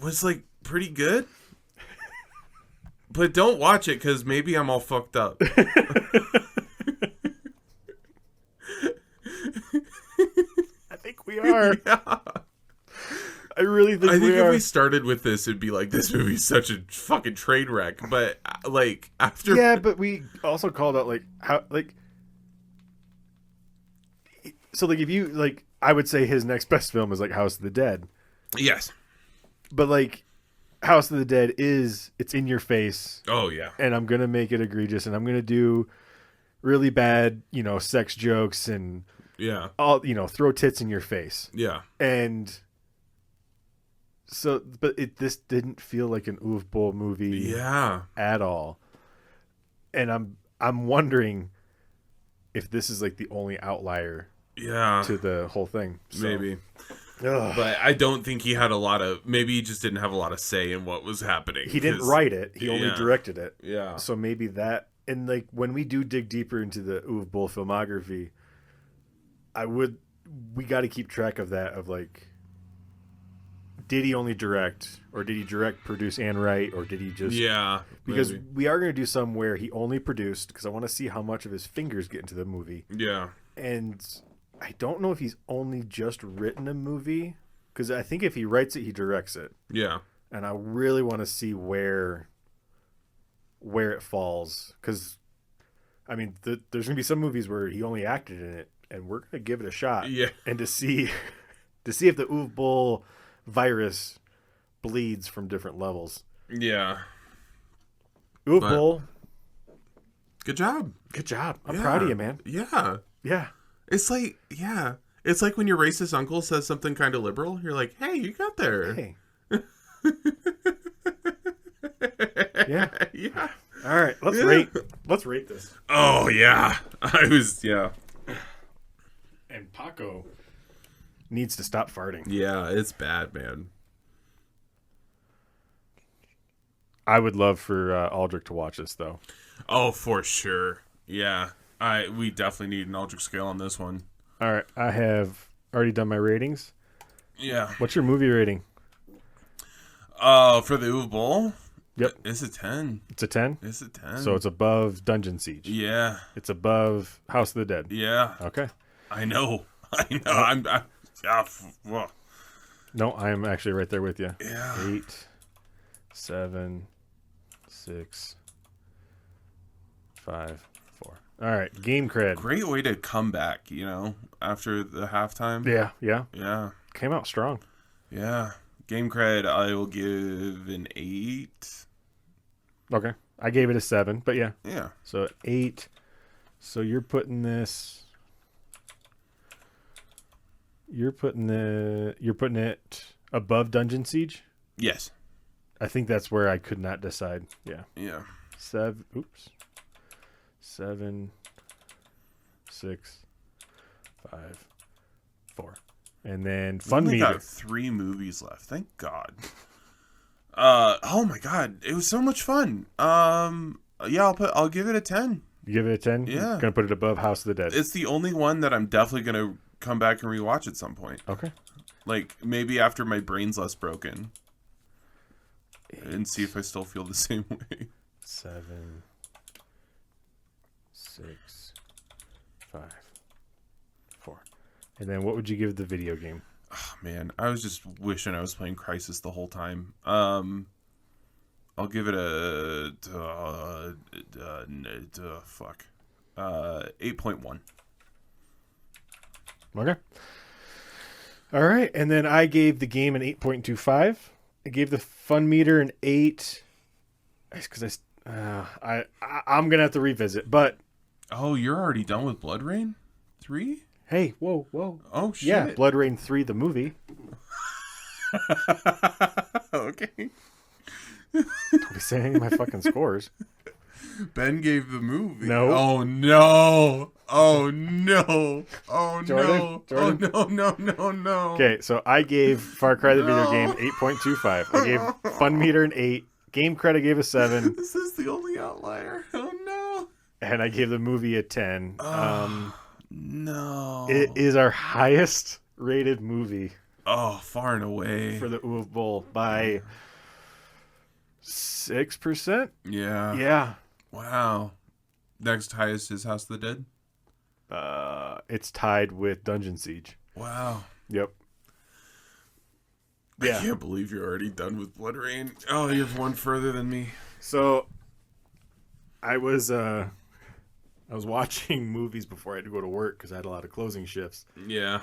Speaker 2: was, like, pretty good. But don't watch it, because maybe I'm all fucked up.
Speaker 1: I think we are.
Speaker 2: Yeah.
Speaker 1: I really think
Speaker 2: I think
Speaker 1: we
Speaker 2: if
Speaker 1: are.
Speaker 2: we started with this, it'd be like, this movie's such a fucking train wreck. But, like, after...
Speaker 1: Yeah, but we also called out, like, how, like... So, like, if you, like, I would say his next best film is, like, House of the Dead.
Speaker 2: Yes.
Speaker 1: But, like, House of the Dead it's in your face.
Speaker 2: Oh, yeah.
Speaker 1: And I'm going to make it egregious. And I'm going to do really bad, sex jokes and...
Speaker 2: Yeah.
Speaker 1: All, throw tits in your face.
Speaker 2: Yeah.
Speaker 1: And... So, but this didn't feel like an Uwe Boll movie,
Speaker 2: Yeah,
Speaker 1: at all. And I'm wondering if this is like the only outlier,
Speaker 2: yeah,
Speaker 1: to the whole thing. So,
Speaker 2: maybe.
Speaker 1: ugh.
Speaker 2: But I don't think he had a lot of. Maybe he just didn't have a lot of say in what was happening.
Speaker 1: He didn't write it; he only
Speaker 2: Yeah.
Speaker 1: directed it.
Speaker 2: Yeah.
Speaker 1: So maybe that, and like when we do dig deeper into the Uwe Boll filmography, we got to keep track of that. Of like, did he only direct, or did he direct, produce, and write, or did he just...
Speaker 2: Yeah.
Speaker 1: Because
Speaker 2: maybe.
Speaker 1: we are going to do some where he only produced, because I want to see how much of his fingers get into the movie.
Speaker 2: Yeah.
Speaker 1: And I don't know if he's only just written a movie, because I think if he writes it, he directs it.
Speaker 2: Yeah.
Speaker 1: And I really want to see where it falls, because, I mean, there's going to be some movies where he only acted in it, and we're going to give it a shot.
Speaker 2: Yeah.
Speaker 1: And to see if the Uwe Boll virus bleeds from different levels.
Speaker 2: Yeah.
Speaker 1: Uwe Boll,
Speaker 2: good job.
Speaker 1: good job. I'm proud of you, man.
Speaker 2: Yeah.
Speaker 1: Yeah.
Speaker 2: It's like, yeah. It's like when your racist uncle says something kind of liberal. You're like, hey, you got there.
Speaker 1: Hey. Yeah.
Speaker 2: Yeah.
Speaker 1: All right. Let's rate this.
Speaker 2: Oh, yeah. Yeah.
Speaker 1: And Paco needs to stop farting.
Speaker 2: Yeah, it's bad, man.
Speaker 1: I would love for Aldrich to watch this, though.
Speaker 2: Oh, for sure. Yeah. We definitely need an Aldrich scale on this one.
Speaker 1: All right. I have already done my ratings.
Speaker 2: Yeah.
Speaker 1: What's your movie rating?
Speaker 2: For the Uwe Boll?
Speaker 1: Yep.
Speaker 2: It's a 10.
Speaker 1: It's a 10?
Speaker 2: It's a 10.
Speaker 1: So it's above Dungeon Siege.
Speaker 2: Yeah.
Speaker 1: It's above House of the Dead.
Speaker 2: Yeah.
Speaker 1: Okay.
Speaker 2: I know. I'm yeah. Well,
Speaker 1: No, I'm actually right there with you.
Speaker 2: yeah.
Speaker 1: 8, 7, 6, 5, 4. All right. Game cred.
Speaker 2: Great way to come back, after the halftime.
Speaker 1: Yeah. Yeah.
Speaker 2: Yeah.
Speaker 1: Came out strong.
Speaker 2: Yeah. Game cred, I will give an 8.
Speaker 1: Okay. I gave it a 7, but yeah.
Speaker 2: Yeah.
Speaker 1: So 8. So you're putting this. You're putting it above Dungeon Siege.
Speaker 2: Yes.
Speaker 1: I think that's where I could not decide. Yeah.
Speaker 2: Yeah.
Speaker 1: 7, 6, 5, 4. And then Fun
Speaker 2: We
Speaker 1: Meter.
Speaker 2: got 3 movies left. Thank God. Oh my God, it was so much fun. Yeah, I'll give it a 10.
Speaker 1: You give it a 10?
Speaker 2: Yeah.
Speaker 1: You're gonna put it above House of the Dead.
Speaker 2: It's the only one that I'm definitely gonna come back and rewatch at some point.
Speaker 1: Okay.
Speaker 2: Like maybe after my brain's less broken, and see if I still feel the same way.
Speaker 1: 7, 6, 5, 4. And then what would you give the video game?
Speaker 2: Oh, man, I was just wishing I was playing Crisis the whole time. I'll give it a 8.1.
Speaker 1: Okay. All right, and then I gave the game an 8.25. I gave the Fun Meter an 8. Because I'm gonna have to revisit, but
Speaker 2: Oh, you're already done with Blood Rain 3?
Speaker 1: hey, whoa.
Speaker 2: Oh shit!
Speaker 1: Yeah, Blood Rain 3, the movie.
Speaker 2: Okay.
Speaker 1: Don't be saying any of my fucking scores.
Speaker 2: Ben gave the movie.
Speaker 1: No.
Speaker 2: Oh no. Oh no. Oh
Speaker 1: Jordan?
Speaker 2: no. Oh no.
Speaker 1: Okay, so I gave Far Cry the video game 8.25. I gave Fun Meter an 8. Game Credit gave a 7.
Speaker 2: This is the only outlier. Oh no.
Speaker 1: And I gave the movie a 10.
Speaker 2: No.
Speaker 1: It is our highest rated movie
Speaker 2: Oh, far and away.
Speaker 1: for the Uwe Boll by 6%.
Speaker 2: Yeah.
Speaker 1: Yeah.
Speaker 2: Wow. Next highest is House of the Dead.
Speaker 1: It's tied with Dungeon Siege.
Speaker 2: Wow.
Speaker 1: Yep.
Speaker 2: I
Speaker 1: Yeah.
Speaker 2: can't believe you're already done with Blood Rain. Oh, you're one further than me.
Speaker 1: So I was watching movies before I had to go to work because I had a lot of closing shifts.
Speaker 2: Yeah.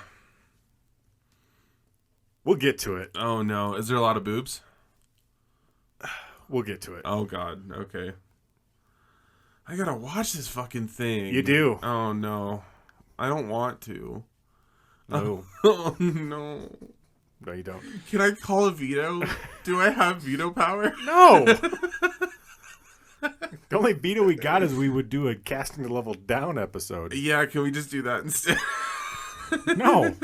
Speaker 1: We'll get to it.
Speaker 2: Oh no. Is there a lot of boobs?
Speaker 1: We'll get to it.
Speaker 2: Oh god. Okay. I gotta watch this fucking thing.
Speaker 1: You do.
Speaker 2: Oh no. I don't want to.
Speaker 1: No.
Speaker 2: Oh no.
Speaker 1: No, you don't.
Speaker 2: Can I call a veto? Do I have veto power?
Speaker 1: No. The only veto we got is we would do a casting the level down episode.
Speaker 2: Yeah, can we just do that instead?
Speaker 1: No.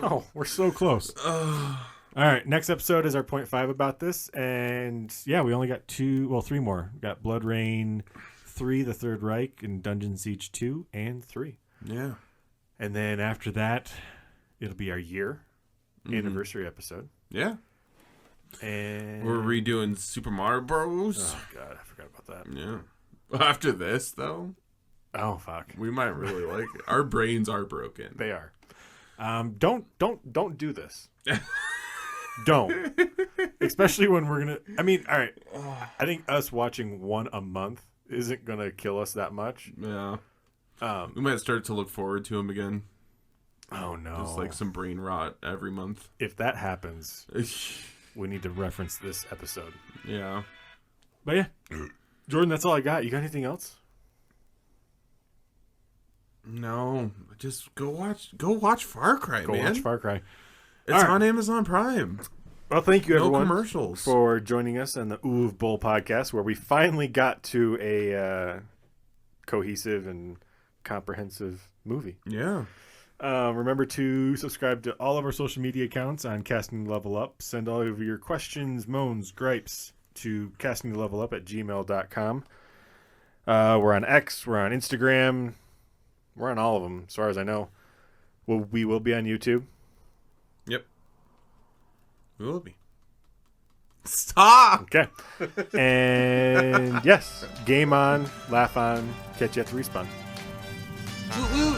Speaker 1: No, we're so close. All right, next episode is our 0.5 about this. And yeah, we only got 3 more. We got Blood Rain 3, The Third Reich, and Dungeon Siege 2 and 3.
Speaker 2: Yeah.
Speaker 1: And then after that, it'll be our year anniversary episode.
Speaker 2: Yeah.
Speaker 1: And
Speaker 2: We're redoing Super Mario Bros.
Speaker 1: Oh god, I forgot about that.
Speaker 2: Yeah. After this, though,
Speaker 1: Oh fuck.
Speaker 2: we might really like it. Our brains are broken.
Speaker 1: They are. Don't do this. Don't. Especially when we're gonna. I mean, all right. I think us watching one a month isn't gonna kill us that much.
Speaker 2: Yeah. We might start to look forward to them again.
Speaker 1: Oh no.
Speaker 2: Just like some brain rot every month.
Speaker 1: If that happens, we need to reference this episode.
Speaker 2: Yeah.
Speaker 1: But yeah, Jordan, that's all I got. You got anything else?
Speaker 2: No, just go watch Far Cry,
Speaker 1: Go
Speaker 2: man.
Speaker 1: watch Far Cry.
Speaker 2: It's
Speaker 1: All right.
Speaker 2: on Amazon Prime.
Speaker 1: Well, thank you
Speaker 2: No
Speaker 1: everyone
Speaker 2: commercials.
Speaker 1: for joining us on the Uwe Boll podcast, where we finally got to a cohesive and comprehensive movie.
Speaker 2: Yeah.
Speaker 1: Remember to subscribe to all of our social media accounts on Casting Level Up. Send all of your questions, moans, gripes to castinglevelup@gmail.com. We're on X. We're on Instagram. We're on all of them, as far as I know. We will be on YouTube.
Speaker 2: Yep. We will be. Stop!
Speaker 1: Okay. And yes, game on, laugh on, catch you at the respawn.
Speaker 2: Woo-woo.